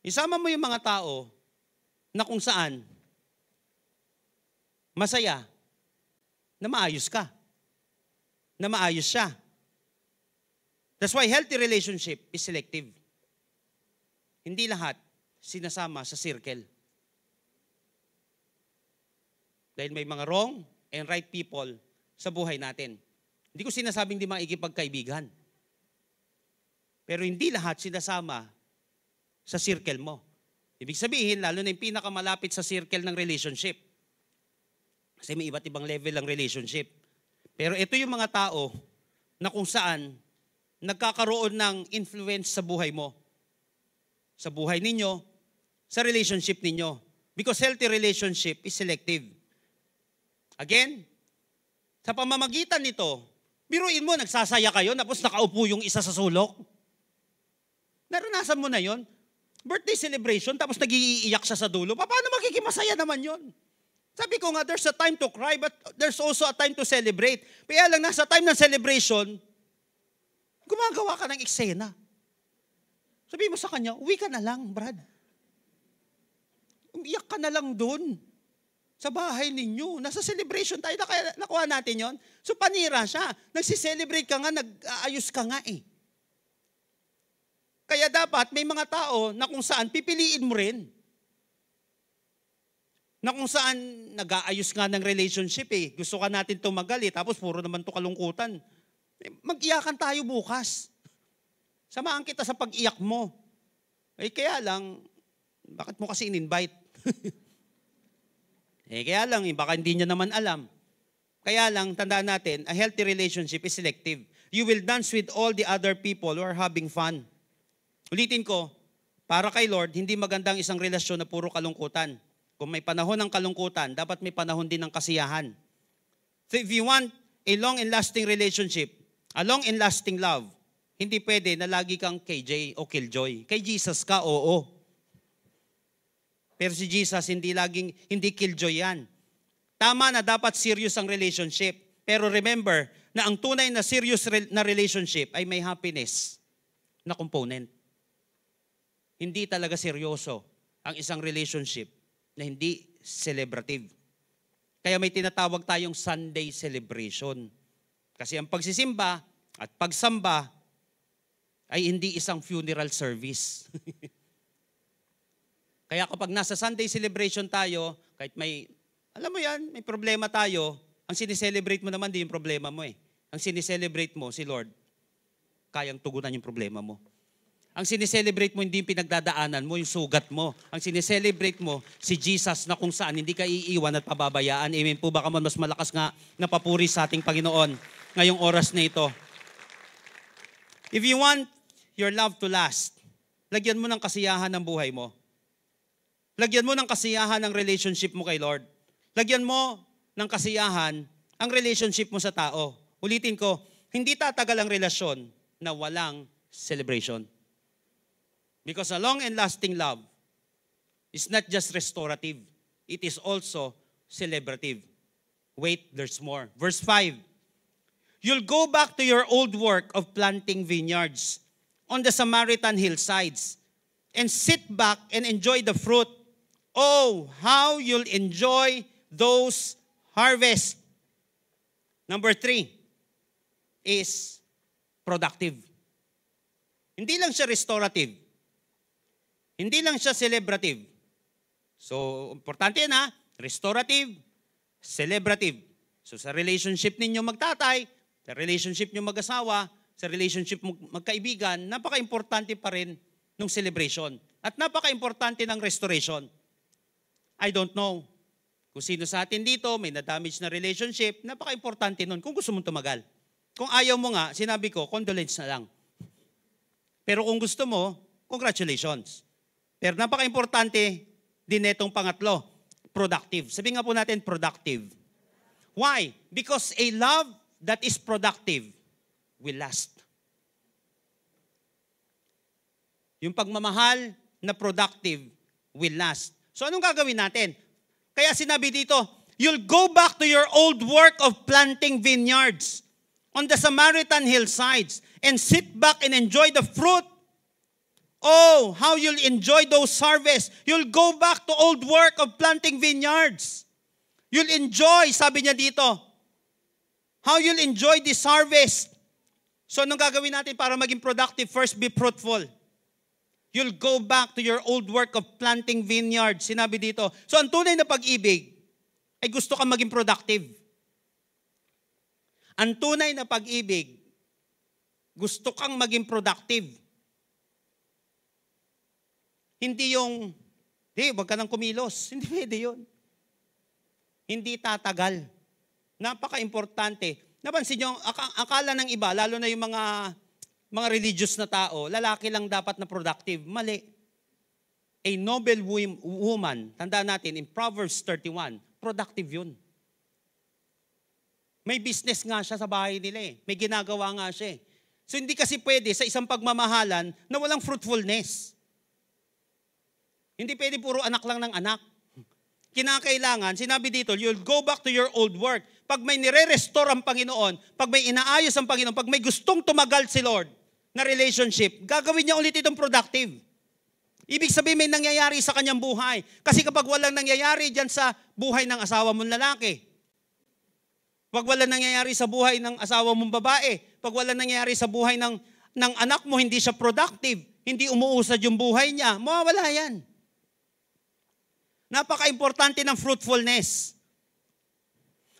Isama mo yung mga tao na kung saan masaya, na maayos ka, na maayos siya. That's why healthy relationship is selective. Hindi lahat sinasama sa circle. Dahil may mga wrong and right people sa buhay natin. Hindi ko sinasabing di makikipagkaibigan. Pero hindi lahat sinasama sa circle mo. Ibig sabihin, lalo na yung pinakamalapit sa circle ng relationship. Kasi may iba't ibang level ng relationship. Pero ito yung mga tao na kung saan nagkakaroon ng influence sa buhay mo. Sa buhay ninyo, sa relationship ninyo. Because healthy relationship is selective. Again, sa pamamagitan nito, biruin mo, nagsasaya kayo, tapos nakaupo yung isa sa sulok. Naranasan mo na yon. Birthday celebration, tapos nag-iiyak siya sa dulo. Paano makikimasaya naman yon? Sabi ko nga, there's a time to cry, but there's also a time to celebrate. Kaya lang, nasa time ng celebration, gumagawa ka ng eksena. Sabi mo sa kanya, uwi ka na lang, Brad. Umiyak ka na lang dun. Sa bahay ninyo. Nasa celebration tayo. Nakuha natin yon. So panira siya. Nagsiselebrate ka nga, nag-aayos ka nga eh. Kaya dapat may mga tao na kung saan pipiliin mo rin. Na kung saan nag-aayos nga ng relationship eh. Gusto ka natin tumagal eh. Tapos puro naman to kalungkutan. Mag-iyakan tayo bukas. Samahan kita sa pag-iyak mo. Eh kaya lang, bakit mo kasi in-invite? Kaya lang, baka hindi niya naman alam. Kaya lang, tandaan natin, a healthy relationship is selective. You will dance with all the other people who are having fun. Ulitin ko, para kay Lord, hindi magandang isang relasyon na puro kalungkutan. Kung may panahon ng kalungkutan, dapat may panahon din ng kasiyahan. So if you want a long and lasting relationship, a long and lasting love, hindi pwede na lagi kang KJ o Killjoy. Kay Jesus ka, oo. Pero si Jesus, hindi Killjoy yan. Tama na dapat serious ang relationship. Pero remember na ang tunay na serious na relationship ay may happiness na component. Hindi talaga seryoso ang isang relationship na hindi celebrative. Kaya may tinatawag tayong Sunday celebration. Kasi ang pagsisimba at pagsamba ay hindi isang funeral service. Kaya kapag nasa Sunday celebration tayo, kahit may, alam mo yan, may problema tayo, ang sineselebrate mo naman di yung problema mo eh. Ang sineselebrate mo, si Lord, kayang tugunan yung problema mo. Ang sineselebrate mo, hindi yung pinagdadaanan mo, yung sugat mo. Ang sineselebrate mo, si Jesus na kung saan hindi ka iiwan at pababayaan. Amen po, baka mas malakas nga na papuri sa ating Panginoon ngayong oras na ito. If you want your love to last, lagyan mo ng kasiyahan ng buhay mo. Lagyan mo ng kasiyahan ng relationship mo kay Lord. Lagyan mo ng kasiyahan ang relationship mo sa tao. Ulitin ko, hindi tatagal ang relasyon na walang celebration. Because a long and lasting love is not just restorative, it is also celebrative. Wait, there's more. Verse 5, you'll go back to your old work of planting vineyards on the Samaritan hillsides and sit back and enjoy the fruit. Oh, how you'll enjoy those harvests. Number 3 is productive. Hindi lang siya restorative. Hindi lang siya celebrative. So, importante yan ha. Restorative, celebrative. So, sa relationship ninyo magtatay, sa relationship nyo mag-asawa, sa relationship magkaibigan, napaka-importante pa rin ng celebration. At napaka-importante ng restoration. I don't know kung sino sa atin dito may na-damage na relationship, napaka-importante nun kung gusto mong tumagal. Kung ayaw mo nga, sinabi ko, condolence na lang. Pero kung gusto mo, congratulations. Pero napaka-importante din netong pangatlo, productive. Sabihin nga po natin, productive. Why? Because a love that is productive will last. Yung pagmamahal na productive will last. So anong gagawin natin? Kaya sinabi dito, you'll go back to your old work of planting vineyards on the Samaritan hillsides and sit back and enjoy the fruit. Oh, how you'll enjoy those harvests. You'll go back to old work of planting vineyards. You'll enjoy, sabi niya dito, how you'll enjoy this harvest. So anong gagawin natin para maging productive? First, be fruitful. You'll go back to your old work of planting vineyards. Sinabi dito. So ang tunay na pag-ibig ay gusto kang maging productive. Ang tunay na pag-ibig, gusto kang maging productive. Hindi yung, wag ka nang kumilos. Hindi pwede yun. Hindi tatagal. Napaka-importante. Napansin nyo, akala ng iba, lalo na yung mga religious na tao, lalaki lang dapat na productive. Mali. A noble woman, tandaan natin, in Proverbs 31, productive yun. May business nga siya sa bahay nila eh. May ginagawa nga siya eh. So hindi kasi pwede sa isang pagmamahalan na walang fruitfulness. Hindi pwede puro anak lang ng anak. Kinakailangan, sinabi dito, you'll go back to your old work. Pag may nire-restore ang Panginoon, pag may inaayos ang Panginoon, pag may gustong tumagal si Lord na relationship, gagawin niya ulit itong productive. Ibig sabihin may nangyayari sa kanyang buhay. Kasi kapag walang nangyayari dyan sa buhay ng asawa mong lalaki, pag walang nangyayari sa buhay ng asawa mong babae, pag walang nangyayari sa buhay ng anak mo, hindi siya productive, hindi umuusad yung buhay niya, mawawala yan. Napaka-importante ng fruitfulness.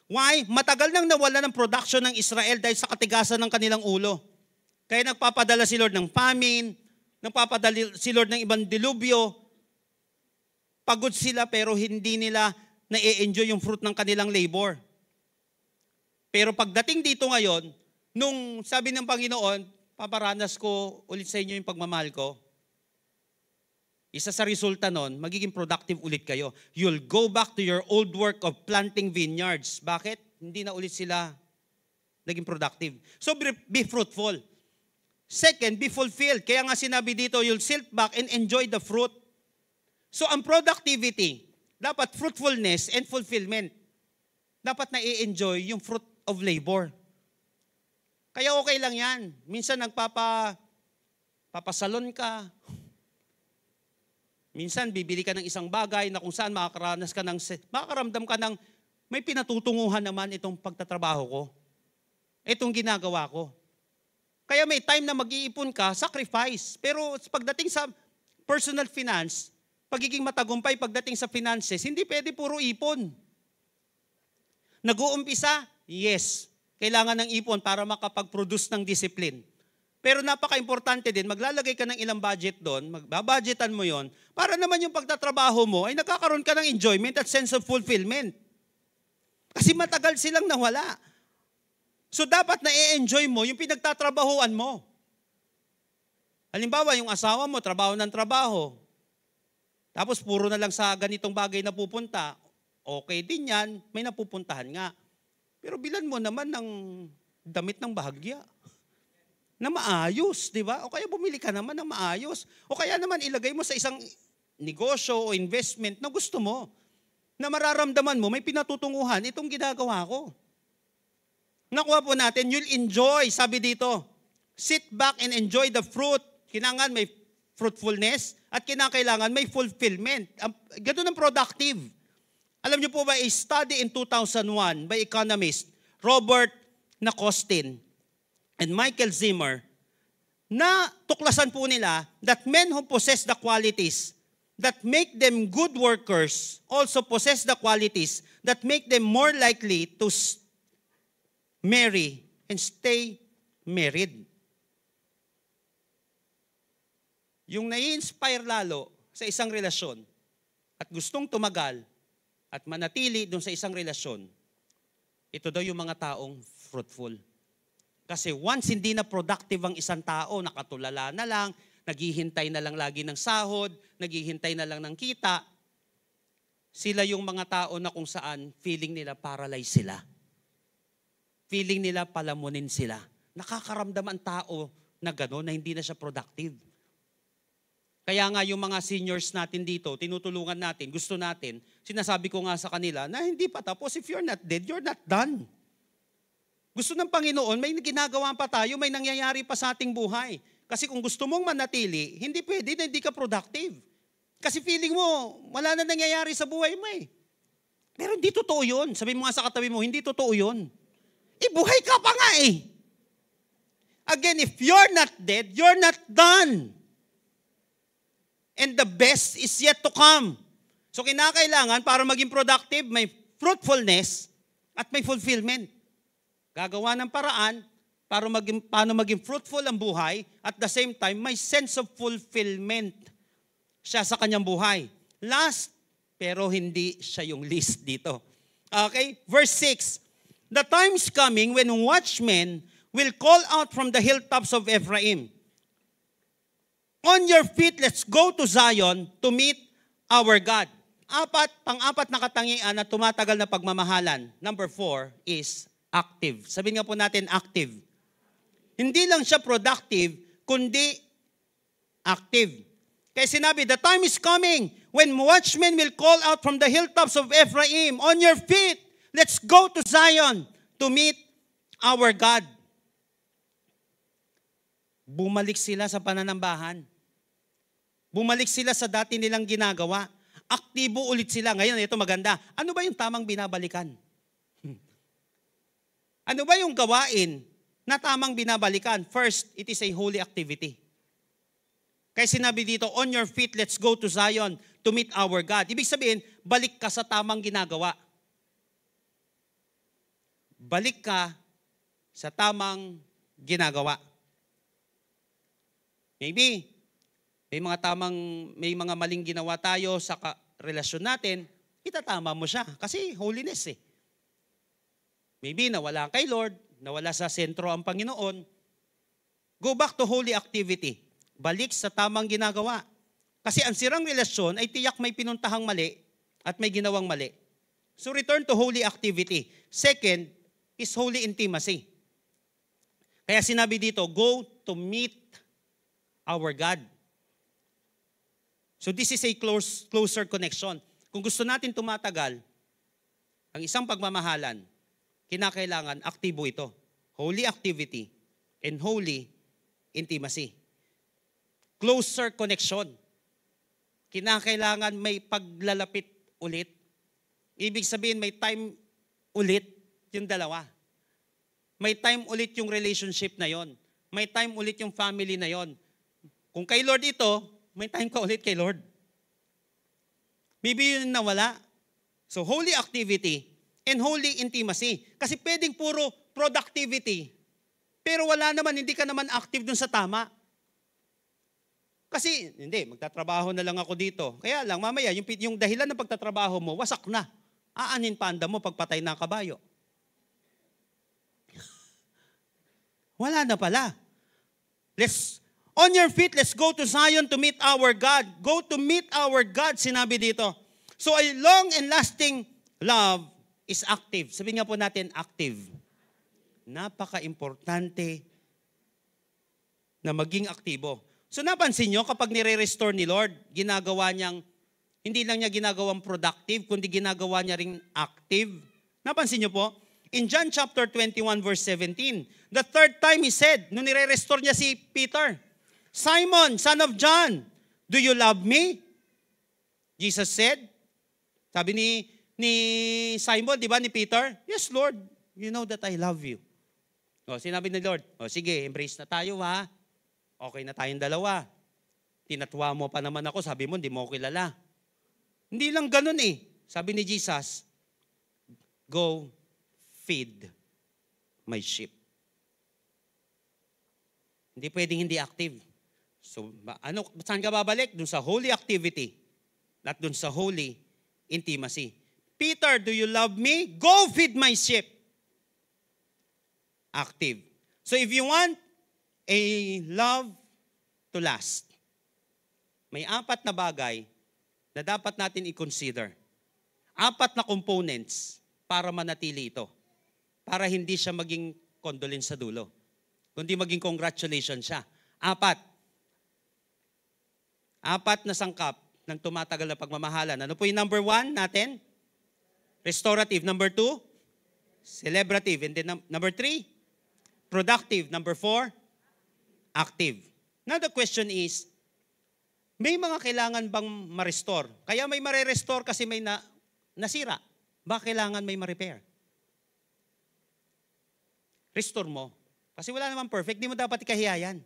Why? Matagal nang nawala ng production ng Israel dahil sa katigasan ng kanilang ulo. Kaya nagpapadala si Lord ng famine, nagpapadala si Lord ng ibang dilubyo. Pagod sila pero hindi nila na-enjoy yung fruit ng kanilang labor. Pero pagdating dito ngayon, nung sabi ng Panginoon, paparanas ko ulit sa inyo yung pagmamahal ko, isa sa resulta nun, magiging productive ulit kayo. You'll go back to your old work of planting vineyards. Bakit? Hindi na ulit sila naging productive. So be fruitful. Second, be fulfilled. Kaya nga sinabi dito, you'll sit back and enjoy the fruit. So ang productivity, dapat fruitfulness and fulfillment. Dapat na i-enjoy yung fruit of labor. Kaya okay lang yan. Minsan papasalon ka. Minsan bibili ka ng isang bagay na kung saan makakaramdam ka ng may pinatutunguhan naman itong pagtatrabaho ko. Itong ginagawa ko. Kaya may time na mag-iipon ka, sacrifice. Pero pagdating sa personal finance, pagiging matagumpay pagdating sa finances, hindi pwede puro ipon. Nag-uumpisa? Yes. Kailangan ng ipon para makapag-produce ng discipline. Pero napaka-importante din, maglalagay ka ng ilang budget doon, magbabudgetan mo yon para naman yung pagtatrabaho mo ay nagkakaroon ka ng enjoyment at sense of fulfillment. Kasi matagal silang nawala. So dapat na i-enjoy mo yung pinagtatrabahuan mo. Halimbawa, yung asawa mo, trabaho ng trabaho. Tapos puro na lang sa ganitong bagay na pupunta. Okay din yan, may napupuntahan nga. Pero bilan mo naman ng damit ng bahagya. Na maayos, di ba? O kaya bumili ka naman ng maayos. O kaya naman ilagay mo sa isang negosyo o investment na gusto mo. Na mararamdaman mo, may pinatutunguhan, itong ginagawa ko. Nakuha po natin, you'll enjoy, sabi dito. Sit back and enjoy the fruit. Kinangan may fruitfulness at kinakailangan may fulfillment. Ganun ang productive. Alam niyo po ba, a study in 2001 by economist Robert Nakostin and Michael Zimmer, na tuklasan po nila that men who possess the qualities that make them good workers also possess the qualities that make them more likely to marry and stay married. Yung nai-inspire lalo sa isang relasyon at gustong tumagal at manatili dun sa isang relasyon, ito daw yung mga taong fruitful. Kasi once hindi na productive ang isang tao, nakatulala na lang, naghihintay na lang lagi ng sahod, naghihintay na lang ng kita, sila yung mga tao na kung saan feeling nila paralyzed sila. Feeling nila palamunin sila. Nakakaramdam ang tao na gano'n, na hindi na siya productive. Kaya nga yung mga seniors natin dito, tinutulungan natin, gusto natin, sinasabi ko nga sa kanila na hindi pa tapos, if you're not dead, you're not done. Gusto ng Panginoon, may ginagawa pa tayo, may nangyayari pa sa ating buhay. Kasi kung gusto mong manatili, hindi pwede na hindi ka productive. Kasi feeling mo, wala na nangyayari sa buhay mo eh. Pero hindi totoo yun. Sabi mo nga sa katabi mo, hindi totoo yun. Buhay ka pa nga eh. Again, if you're not dead, you're not done. And the best is yet to come. So kinakailangan para maging productive, may fruitfulness at may fulfillment. Gagawa ng paraan para paano maging fruitful ang buhay at the same time may sense of fulfillment siya sa kanyang buhay. Last, pero hindi siya yung least dito. Okay? Verse 6. The time's coming when watchmen will call out from the hilltops of Ephraim, on your feet, let's go to Zion to meet our God. Pang-apat na katangian na tumatagal na pagmamahalan. Number 4 is active. Sabihin nga po natin, active. Hindi lang siya productive, kundi active. Kaya sinabi, the time is coming when watchmen will call out from the hilltops of Ephraim, on your feet, let's go to Zion to meet our God. Bumalik sila sa pananambahan. Bumalik sila sa dati nilang ginagawa. Aktibo ulit sila. Ngayon, ito maganda. Ano ba yung tamang binabalikan? Ano ba yung gawain na tamang binabalikan? First, it is a holy activity. Kaya sinabi dito, on your feet, let's go to Zion to meet our God. Ibig sabihin, balik ka sa tamang ginagawa. Balik ka sa tamang ginagawa. Maybe, may mga maling ginawa tayo sa relasyon natin, itatama mo siya kasi holiness eh. Maybe nawala kay Lord, nawala sa sentro ang Panginoon. Go back to holy activity. Balik sa tamang ginagawa. Kasi ang sirang relasyon ay tiyak may pinuntahang mali at may ginawang mali. So return to holy activity. Second is holy intimacy. Kaya sinabi dito, go to meet our God. So this is a closer connection. Kung gusto natin tumatagal, ang isang pagmamahalan, kinakailangan aktibo ito. Holy activity and holy intimacy. Closer connection. Kinakailangan may paglalapit ulit. Ibig sabihin may time ulit yung dalawa. May time ulit yung relationship na yon. May time ulit yung family na yon. Kung kay Lord ito, may time ka ulit kay Lord. Maybe yun nawala. So holy activity and holy intimacy. Kasi pwedeng puro productivity. Pero wala naman, hindi ka naman active dun sa tama. Kasi, hindi, magtatrabaho na lang ako dito. Kaya lang, mamaya, yung dahilan ng pagtatrabaho mo, wasak na. Aanin panda mo pagpatay ng kabayo. Wala na pala. On your feet, let's go to Zion to meet our God. Go to meet our God, sinabi dito. So a long and lasting love is active. Sabihin nga po natin, active. Napaka-importante na maging aktibo. So napansin nyo, kapag nire-restore ni Lord, ginagawa niyang, hindi lang niya ginagawang productive, kundi ginagawa niya ring active. Napansin nyo po? In John chapter 21 verse 17, the third time he said, nung nire-restore niya si Peter, Simon, son of John, do you love me? Jesus said, sabi ni Simon, di ba, ni Peter, yes, Lord, you know that I love you. O, sinabi ni Lord, o sige, embrace na tayo ha. Okay na tayong dalawa. Tinatwa mo pa naman ako, sabi mo, hindi mo ako kilala. Hindi lang ganun eh. Sabi ni Jesus, go feed my sheep. Hindi pwedeng hindi active. So, saan ka babalik? Dun sa holy activity at dun sa holy intimacy. Peter, do you love me? Go feed my sheep. Active. So if you want a love to last, may 4 na bagay na dapat natin i-consider. 4 na components para manatili ito. Para hindi siya maging condolence sa dulo, kundi maging congratulations siya. 4 na sangkap ng tumatagal na pagmamahalan. Ano po yung number 1 natin? Restorative. Number 2, celebrative. And then number 3, productive. Number 4, active. Now the question is, may mga kailangan bang ma-restore? Kaya may ma-restore kasi may nasira. Ba kailangan may ma-repair? Restore mo. Kasi wala naman perfect, di mo dapat ikahiyayan.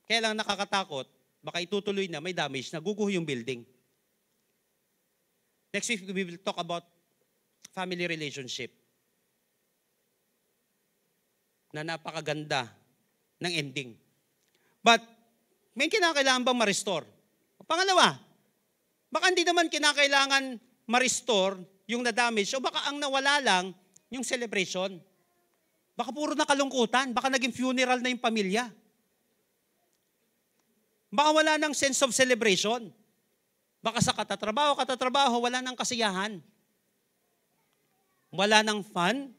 Kaya lang nakakatakot, baka itutuloy na, may damage, naguguho yung building. Next week, we will talk about family relationship na napakaganda ng ending. But, may kinakailangan bang ma-restore? Pangalawa, baka hindi naman kinakailangan ma-restore yung na-damage o baka ang nawala lang yung celebration. Baka puro na kalungkutan, baka naging funeral na yung pamilya. Baka wala ng sense of celebration. Baka sa katatrabaho, wala ng kasiyahan. Wala ng fun.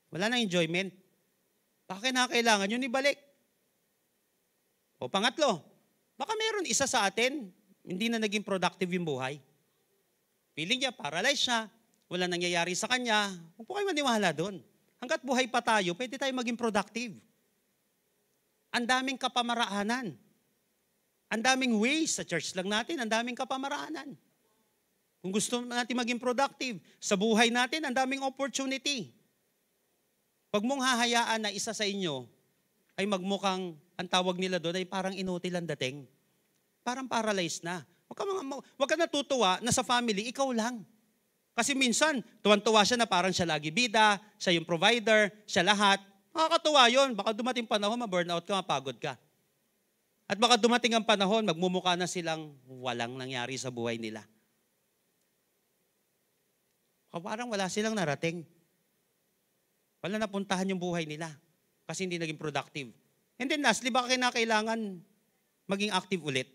Wala ng enjoyment. Baka kinakailangan yun ibalik. O pangatlo, baka meron isa sa atin, hindi na naging productive yung buhay. Feeling niya, paralyzed siya, wala nangyayari sa kanya. Huwag po kayo maniwala doon. Hanggat buhay pa tayo, pwede tayo maging productive. Ang daming kapamaraanan. Ang daming ways sa church lang natin, ang daming kapamaraanan. Kung gusto natin maging productive, sa buhay natin, ang daming opportunity. Pag mong hahayaan na isa sa inyo ay magmukhang, ang tawag nila doon ay parang inutil ang dating. Parang paralyzed na. Huwag ka natutuwa na sa family, ikaw lang. Kasi minsan, tuwan-tuwa siya na parang siya lagi bida, siya yung provider, siya lahat. Makakatuwa yun. Baka dumating panahon, ma-burnout ka, mapagod ka. At baka dumating ang panahon, magmumukha na silang walang nangyari sa buhay nila. Parang wala silang narating. Wala napuntahan yung buhay nila kasi hindi naging productive. And then lastly, baka kinakailangan maging active ulit.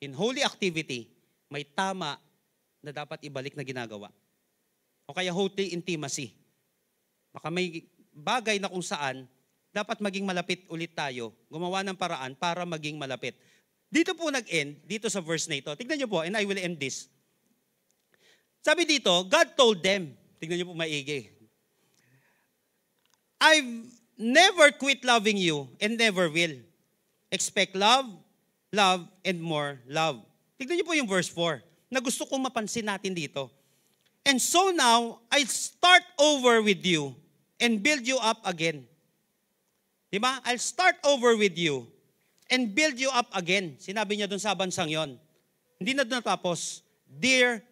in holy activity, may tama na dapat ibalik na ginagawa. O kaya holy intimacy. Baka may bagay na kung saan dapat maging malapit ulit tayo, gumawa ng paraan para maging malapit. Dito po nag-end, dito sa verse na ito. Tignan niyo po, and I will end this. Sabi dito, God told them, tignan niyo po maigi, I've never quit loving you and never will. Expect love, love, and more love. Tignan niyo po yung verse 4 na gusto kong mapansin natin dito. And so now, I start over with you and build you up again. Diba? I'll start over with you and build you up again. Sinabi niya dun sa bansang yon. Hindi na doon natapos. Dear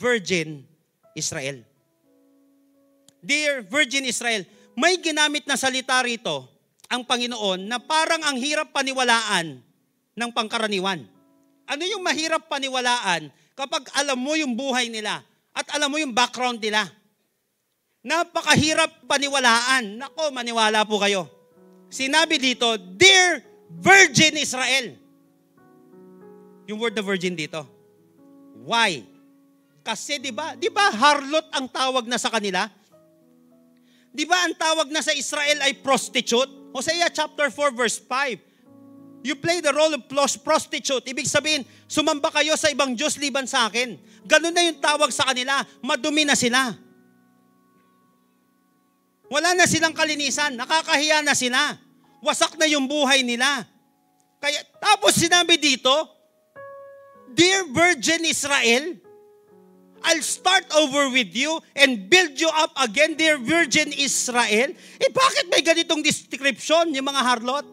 Virgin Israel. Dear Virgin Israel. May ginamit na salita rito ang Panginoon na parang ang hirap paniwalaan ng pangkaraniwan. Ano yung mahirap paniwalaan kapag alam mo yung buhay nila at alam mo yung background nila? Napakahirap paniwalaan. Nako, maniwala po kayo. Sinabi dito, Dear Virgin Israel. Yung word na virgin dito. Why? Kasi di ba harlot ang tawag na sa kanila? Di ba ang tawag na sa Israel ay prostitute? Hosea chapter 4 verse 5. You play the role of prostitute. Ibig sabihin, sumamba kayo sa ibang Diyos liban sa akin. Ganun na yung tawag sa kanila. Madumi na sila. Wala na silang kalinisan. Nakakahiya na sila. Wasak na yung buhay nila. Kaya, tapos sinabi dito, Dear Virgin Israel, I'll start over with you and build you up again, dear Virgin Israel. Bakit may ganitong description yung mga harlot?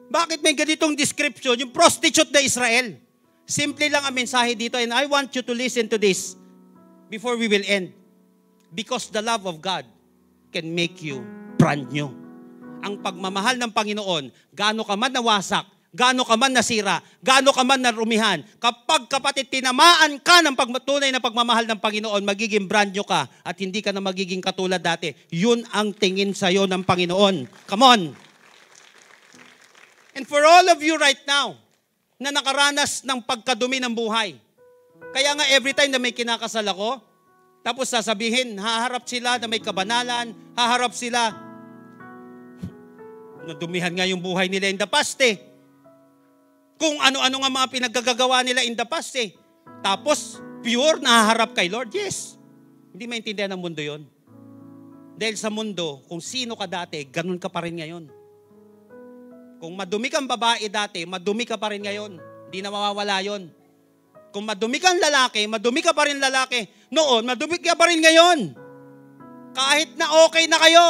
Bakit may ganitong description yung prostitute na Israel? Simple lang ang mensahe dito, and I want you to listen to this before we will end. Because the love of God can make you brand new. Ang pagmamahal ng Panginoon, gaano ka man nawasak, gaano ka man nasira, gaano ka man narumihan, kapag kapatid tinamaan ka ng tunay na pagmamahal ng Panginoon, magiging brand new ka at hindi ka na magiging katulad dati. Yun ang tingin sa'yo ng Panginoon. Come on! And for all of you right now, na nakaranas ng pagkadumi ng buhay, kaya nga every time na may kinakasal ako, tapos sasabihin, haharap sila na may kabanalan, haharap sila, nadumihan nga yung buhay nila in the past eh. Kung ano-ano nga mga pinaggagawa nila in the past eh. Tapos, pure, nahaharap kay Lord? Yes. Hindi maintindihan ng mundo yon. Dahil sa mundo, kung sino ka dati, ganun ka pa rin ngayon. Kung madumi kang babae dati, madumi ka pa rin ngayon. Hindi na mawawala yon. Kung madumi kang lalaki, madumi ka pa rin lalaki. Noon, madumi ka pa rin ngayon. Kahit na okay na kayo.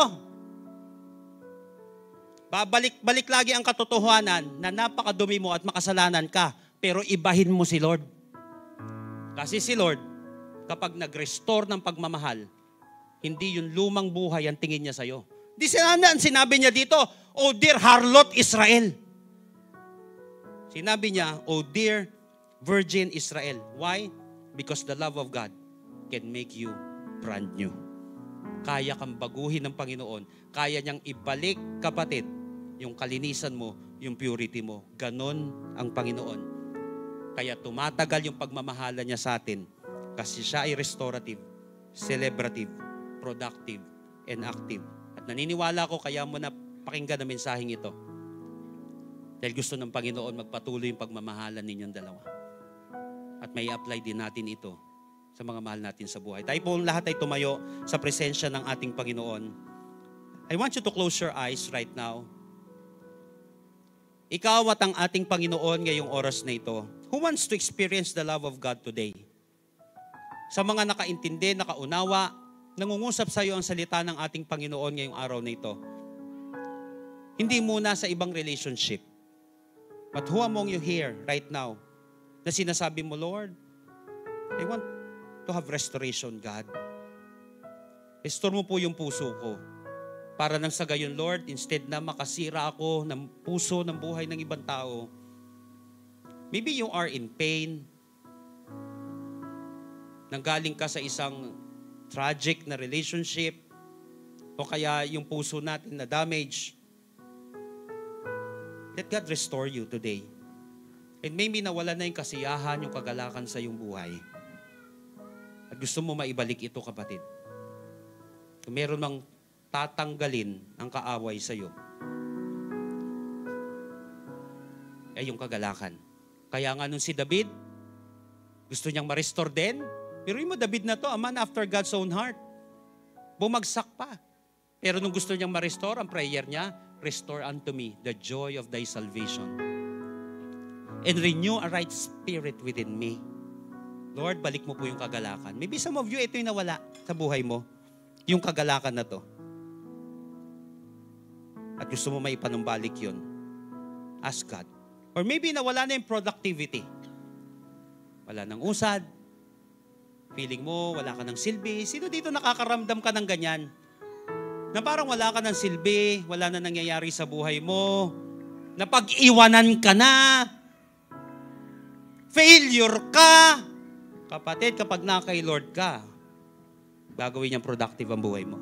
Babalik-balik lagi ang katotohanan na napakadumi mo at makasalanan ka, pero ibahin mo si Lord. Kasi si Lord, kapag nag-restore ng pagmamahal, hindi yung lumang buhay ang tingin niya sa'yo. Di sinabi niya dito, O dear harlot Israel. Sinabi niya, O dear Virgin Israel. Why? Because the love of God can make you brand new. Kaya kang baguhin ng Panginoon. Kaya niyang ibalik, kapatid, yung kalinisan mo, yung purity mo. Ganon ang Panginoon. Kaya tumatagal yung pagmamahala niya sa atin kasi siya ay restorative, celebrative, productive, and active. At naniniwala ko kaya mo na pakinggan ang mensaheng ito. Dahil gusto ng Panginoon magpatuloy yung pagmamahalan ninyong dalawa. At may apply din natin ito sa mga mahal natin sa buhay. Tayo po lahat ay tumayo sa presensya ng ating Panginoon. I want you to close your eyes right now. Ikaw at ang ating Panginoon ngayong oras na ito, who wants to experience the love of God today? Sa mga nakaintindi, nakaunawa, nangungusap sa iyo ang salita ng ating Panginoon ngayong araw na ito. Hindi muna sa ibang relationship. But who among you here right now na sinasabi mo, Lord, I want to have restoration, God. Restore mo po yung puso ko. Para nang sa gayon, Lord, instead na makasira ako ng puso ng buhay ng ibang tao, maybe you are in pain, nanggaling ka sa isang tragic na relationship, o kaya yung puso natin na damage. Let God restore you today. And maybe nawala na yung kasiyahan, yung kagalakan sa iyong buhay. At gusto mo maibalik ito, kapatid. Kung meron mang tatanggalin ang kaaway sa iyo, ay yung kagalakan. Kaya nga nung si David, gusto niyang ma-restore din. Pero mo, David na to, a man after God's own heart. Bumagsak pa. Pero nung gusto niyang ma-restore, ang prayer niya, restore unto me the joy of thy salvation. And renew a right spirit within me. Lord, balik mo po yung kagalakan. Maybe some of you, ito yung nawala sa buhay mo. Yung kagalakan na to. At gusto mo maipanumbalik yun. Ask God. Or maybe nawala na yung productivity. Wala nang usad. Feeling mo, wala ka ng silbi. Sino dito nakakaramdam ka ng ganyan? Na parang wala ka ng silbi, wala na nangyayari sa buhay mo, na pag-iwanan ka na, failure ka. Kapatid, kapag na kay Lord ka, gagawin niyang productive ang buhay mo.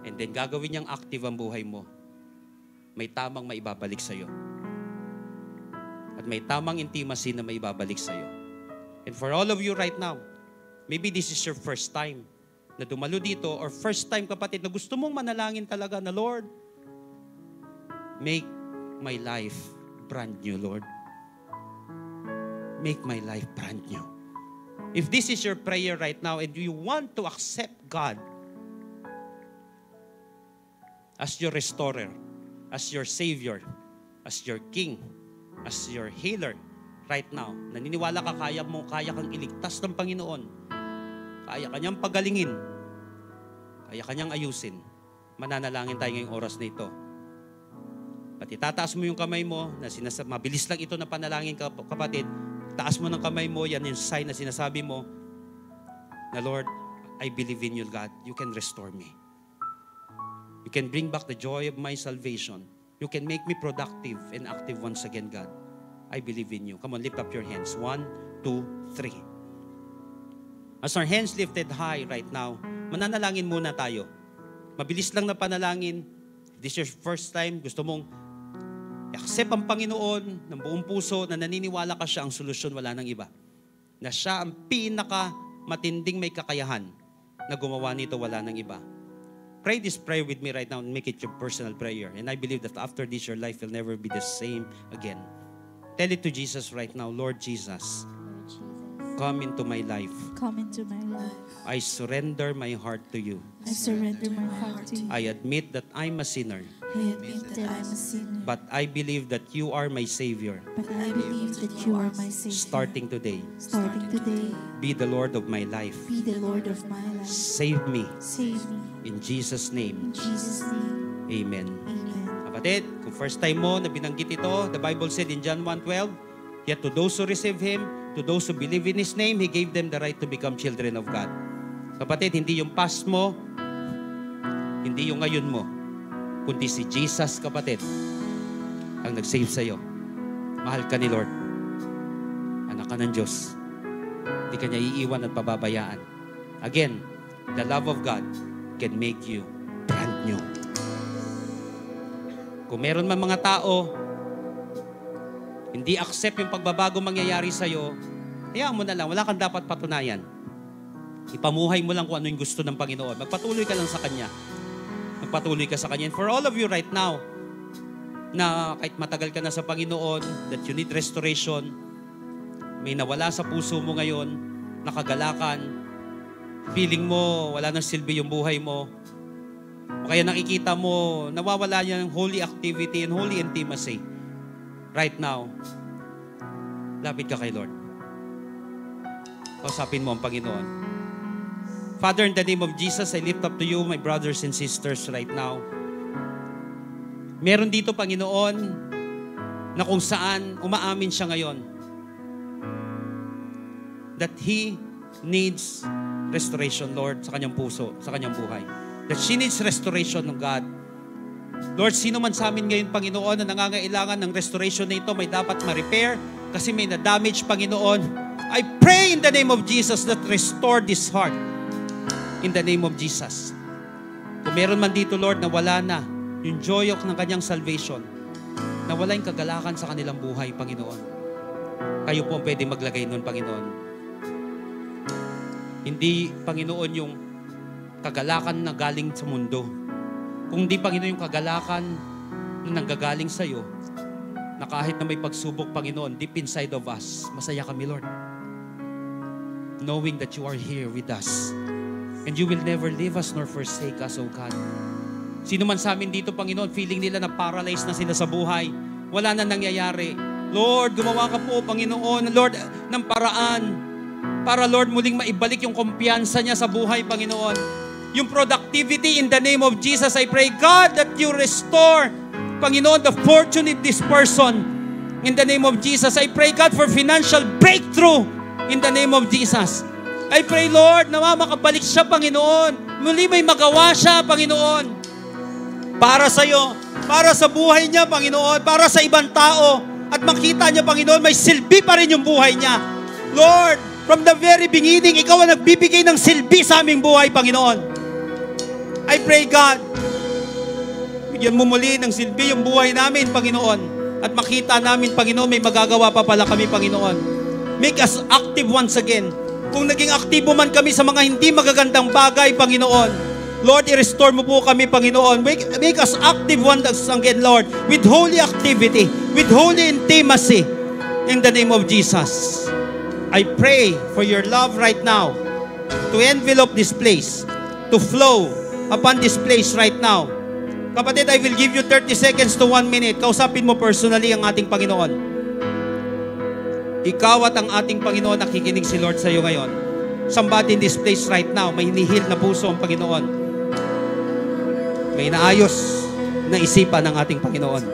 And then gagawin niyang active ang buhay mo. May tamang maibabalik sa'yo. At may tamang intimacy na maibabalik sa'yo. And for all of you right now, maybe this is your first time na dumalo dito, or first time, kapatid, na gusto mong manalangin talaga na, Lord, make my life brand new, Lord. Make my life brand new. If this is your prayer right now and you want to accept God as your restorer, as your Savior, as your King, as your healer right now, naniniwala ka kaya kang iligtas ng Panginoon, kaya kanyang pagalingin, kaya kanyang ayusin, mananalangin tayo ngayong oras na ito. At itataas mo yung kamay mo, na mabilis lang ito na panalangin, kapatid. Taas mo ng kamay mo, yan yung sign na sinasabi mo na, Lord, I believe in you, God. You can restore me. You can bring back the joy of my salvation. You can make me productive and active once again, God. I believe in you. Come on, lift up your hands. 1, 2, 3. As our hands lifted high right now, mananalangin muna tayo. Mabilis lang na panalangin. This is your first time, gusto mong accept ang Panginoon ng buong puso, na naniniwala ka siya ang solusyon, wala nang iba. Na siya ang pinaka-matinding may kakayahan na gumawa nito, wala nang iba. Pray this prayer with me right now and make it your personal prayer. And I believe that after this, your life will never be the same again. Tell it to Jesus right now, Lord Jesus, come into my life. Come into my life. I surrender my heart to you. I surrender my heart to you. I admit that I'm a sinner. I admit that I'm a sinner. But I believe that you are my Savior. But I believe that you are my Savior. Starting today, Starting today, be the Lord of my life. be the Lord of my life. Save me. Save me. In Jesus' name, In Jesus' name, amen. amen. Kapatid, kung first time mo na binanggit ito, the Bible said in John 1:12, yet to those who receive Him, to those who believe in His name, He gave them the right to become children of God. Kapatid, hindi yung past mo, hindi yung ngayon mo, kundi si Jesus, kapatid, ang nag-save sa'yo. Mahal ka ni Lord. Anak ka ng Diyos. Hindi ka niya iiwan at pababayaan. Again, the love of God can make you brand new. Kung meron man mga tao, hindi accept yung pagbabago mangyayari sa'yo, hayaan mo na lang, wala kang dapat patunayan. Ipamuhay mo lang kung ano yung gusto ng Panginoon. Magpatuloy ka lang sa Kanya. Magpatuloy ka sa Kanya. And for all of you right now, na kahit matagal ka na sa Panginoon, that you need restoration, may nawala sa puso mo ngayon, nakagalakan, feeling mo, wala nang silbi yung buhay mo, o kaya nakikita mo, nawawala niya ng holy activity and holy intimacy. Right now, lapit ka kay Lord. Kausapin mo ang Panginoon. Father, in the name of Jesus, I lift up to you my brothers and sisters right now. Meron dito, Panginoon, na kung saan umaamin siya ngayon that he needs restoration, Lord, sa kanyang puso, sa kanyang buhay. That she needs restoration ng God. Lord, sino man sa amin ngayon, Panginoon, na nangangailangan ng restoration na ito, may dapat ma-repair kasi may na-damage, Panginoon. I pray in the name of Jesus that restore this heart. In the name of Jesus. Kung meron man dito, Lord, na wala na yung joy ng kanyang salvation, na wala yung kagalakan sa kanilang buhay, Panginoon. Kayo po ang pwede maglagay nun, Panginoon. Hindi, Panginoon, yung kagalakan na galing sa mundo. Kung di, Panginoon, yung kagalakan na nanggagaling sa iyo, na kahit na may pagsubok, Panginoon, deep inside of us, masaya kami, Lord. Knowing that you are here with us. And you will never leave us nor forsake us, O God. Sino man sa amin dito, Panginoon, feeling nila na paralyzed na sila sa buhay. Wala na nangyayari. Lord, gumawa ka po, Panginoon, Lord, ng paraan para, Lord, muling maibalik yung kumpiyansa niya sa buhay, Panginoon. Yung productivity in the name of Jesus, I pray, God, that you restore, Panginoon, the fortune of this person in the name of Jesus. I pray, God, for financial breakthrough in the name of Jesus. I pray, Lord, na makabalik siya, Panginoon. Muli may magawa siya, Panginoon. Para sa iyo, para sa buhay niya, Panginoon, para sa ibang tao. At makita niya, Panginoon, may silbi pa rin yung buhay niya. Lord, from the very beginning, ikaw ang nagbibigay ng silbi sa aming buhay, Panginoon. I pray, God, bigyan mo muli ng silbi yung buhay namin, Panginoon. At makita namin, Panginoon, may magagawa pa pala kami, Panginoon. Make us active once again. Kung naging aktibo man kami sa mga hindi magagandang bagay, Panginoon, Lord, i-restore mo po kami, Panginoon. Make us active once again, Lord, with holy activity, with holy intimacy, in the name of Jesus. I pray for your love right now to envelop this place, to flow upon this place right now. Kapatid, I will give you 30 seconds to 1 minute. Kausapin mo personally ang ating Panginoon. Ikaw at ang ating Panginoon, nakikinig si Lord sa iyo ngayon. Somebody in this place right now, may hinihil na puso ang Panginoon. May naayos na isipan ng ating Panginoon.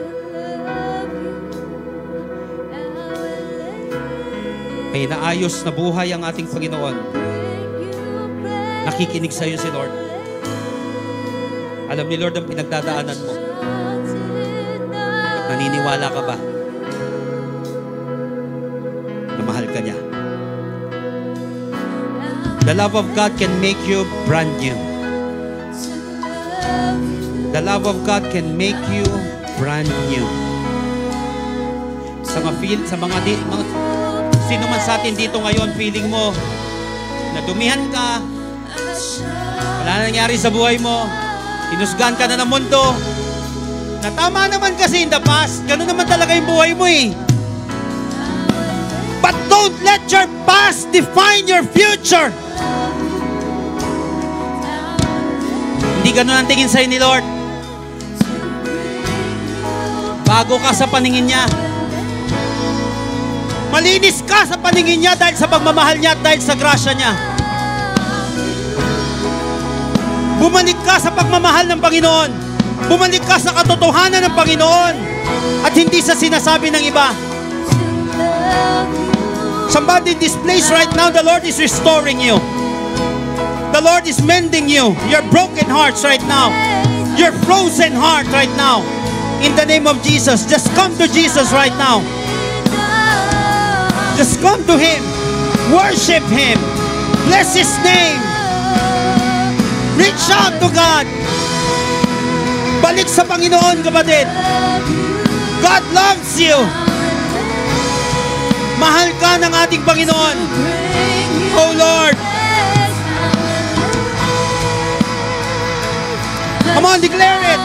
May naayos na buhay ang ating Panginoon. Nakikinig sa iyo si Lord. Alam ni Lord ang pinagdadaanan mo. At naniniwala ka ba na mahal ka niya? The love of God can make you brand new. The love of God can make you brand new. Sa mga sino man sa atin dito ngayon, feeling mo na dumihan ka, wala na nangyari sa buhay mo, hinusgahan ka na ng mundo, na tama naman kasi in the past, ganun naman talaga yung buhay mo eh. But don't let your past define your future. Hindi ganun ang tingin sa'yo ni Lord. Bago ka sa paningin niya. Malinis ka sa paningin niya dahil sa pagmamahal niya at dahil sa grasya niya. Bumalik ka sa pagmamahal ng Panginoon. Bumalik ka sa katotohanan ng Panginoon. At hindi sa sinasabi ng iba. Somebody in this place right now, the Lord is restoring you. The Lord is mending you. Your broken hearts right now. Your frozen heart right now. In the name of Jesus, just come to Jesus right now. Just come to Him. Worship Him. Bless His name. Reach out to God. Balik sa Panginoon, kapatid. God loves you. Mahal ka ng ating Panginoon. Oh Lord. Come on, declare it.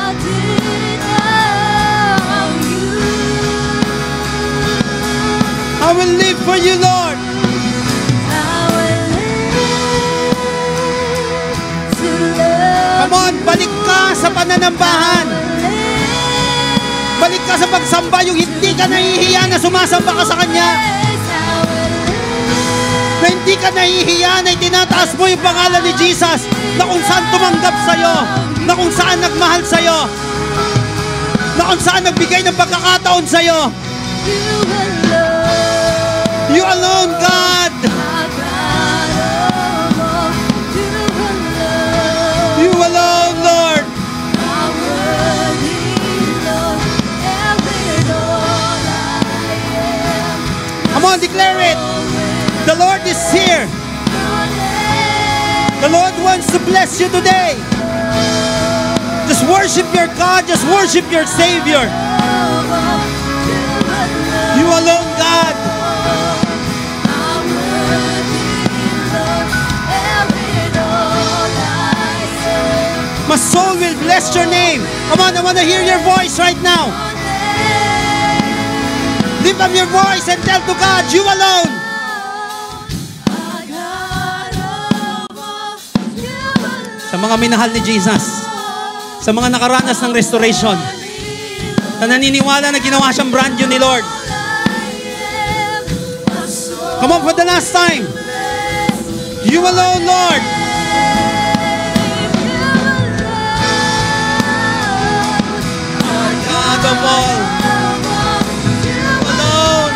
I will live for you, Lord. Come on, balik ka sa pananambahan. Balik ka sa pagsamba, yung hindi ka nahihiya na sumasamba ka sa Kanya. Na hindi ka nahihiya na itinataas mo yung pangalan ni Jesus, na kung saan tumanggap sa'yo, na kung saan nagmahal sa'yo, na kung saan nagbigay ng pagkakataon sa'yo. You alone, God. You alone, Lord. Come on, declare it. The Lord is here. The Lord wants to bless you today. Just worship your God. Just worship your Savior. You alone, God. My soul will bless your name. Come on, I want to hear your voice right now. Lift up your voice and tell to God, you alone. Sa mga minahal ni Jesus, sa mga nakaranas ng restoration, na naniniwala na ginawa siyang brand new ni Lord. Come on, for the last time. You alone, Lord. God of all. You alone.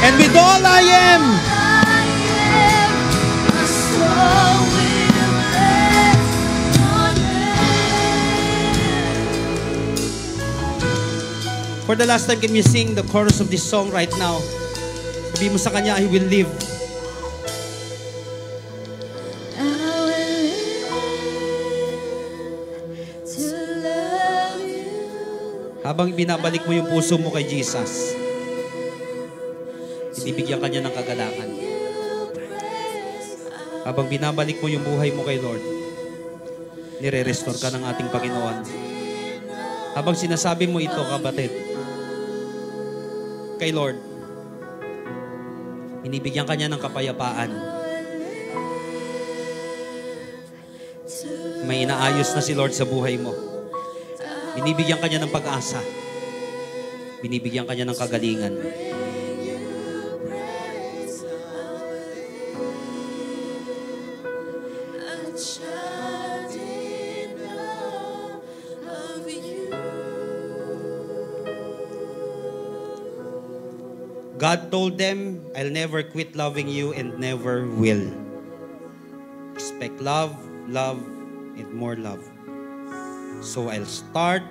And with all I am, for the last time, can you sing the chorus of this song right now? Sabi mo sa Kanya, I will live. Habang binabalik mo yung puso mo kay Jesus, ibibigyan ka niya ng kagalakan. Habang binabalik mo yung buhay mo kay Lord, nire-restore ka ng ating Panginoon. Habang sinasabi mo ito, kapatid, kay Lord, binibigyan ka niya ng kapayapaan. May inaayos na si Lord sa buhay mo. Binibigyan ka niya ng pag-asa. Binibigyan ka niya ng kagalingan. God told them, I'll never quit loving you and never will. Expect love, love, and more love. So I'll start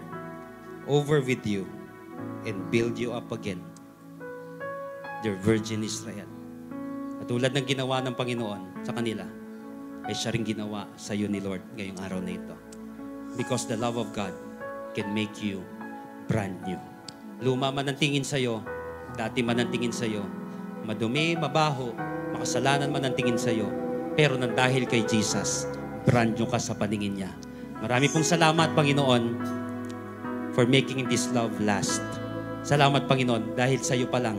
over with you and build you up again. Dear Virgin Israel. Katulad ng ginawa ng Panginoon sa kanila, ay siya rin ginawa sa iyo ni Lord ngayong araw na ito. Because the love of God can make you brand new. Luma man ang tingin sa iyo, dati man ang tingin sa iyo, madumi, mabaho, makasalanan man ang tingin sa iyo, pero nang dahil kay Jesus, brand new ka sa paningin niya. Marami pong salamat, Panginoon, for making this love last. Salamat, Panginoon, dahil sa iyo pa lang,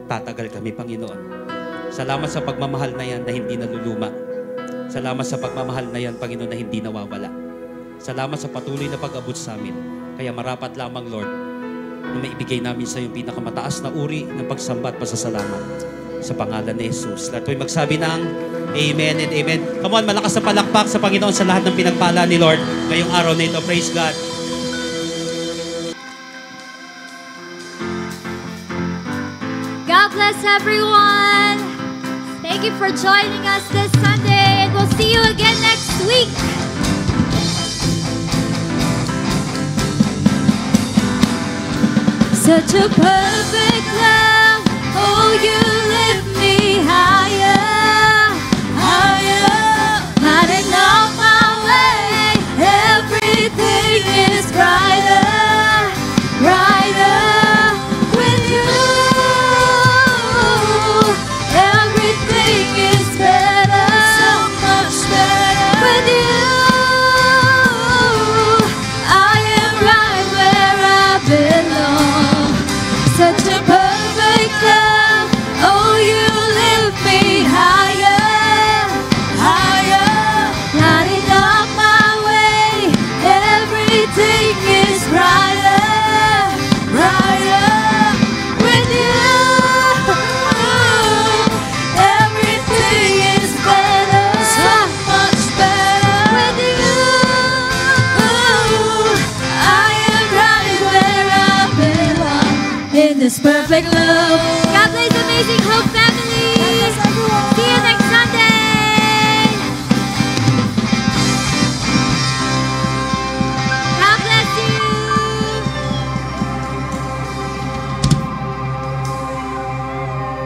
tatagal kami, Panginoon. Salamat sa pagmamahal na yan na hindi naluluma. Salamat sa pagmamahal na yan, Panginoon, na hindi nawawala. Salamat sa patuloy na pag-abot sa amin. Kaya marapat lamang, Lord, na maibigay namin sa iyong pinakamataas na uri ng pagsamba at pasasalamat sa pangalan ni Jesus. Lahat po'y magsabi ng Amen and Amen. Come on, malakas na palakpak sa Panginoon sa lahat ng pinagpala ni Lord ngayong araw na ito. Praise God. God bless everyone. Thank you for joining us this Sunday, and we'll see you again next week. Such a perfect love, oh, you lift me higher, higher. Lighting up my way, everything is brighter, brighter. With you, everything is better, so much better. With you, I am right where I belong. Such a perfect love, oh, you lift me higher, higher. Lighting up my way, everything is brighter, brighter. With you, everything is better, so much better. With you, I am right where I belong. In this perfect love. God bless Amazing Hope family.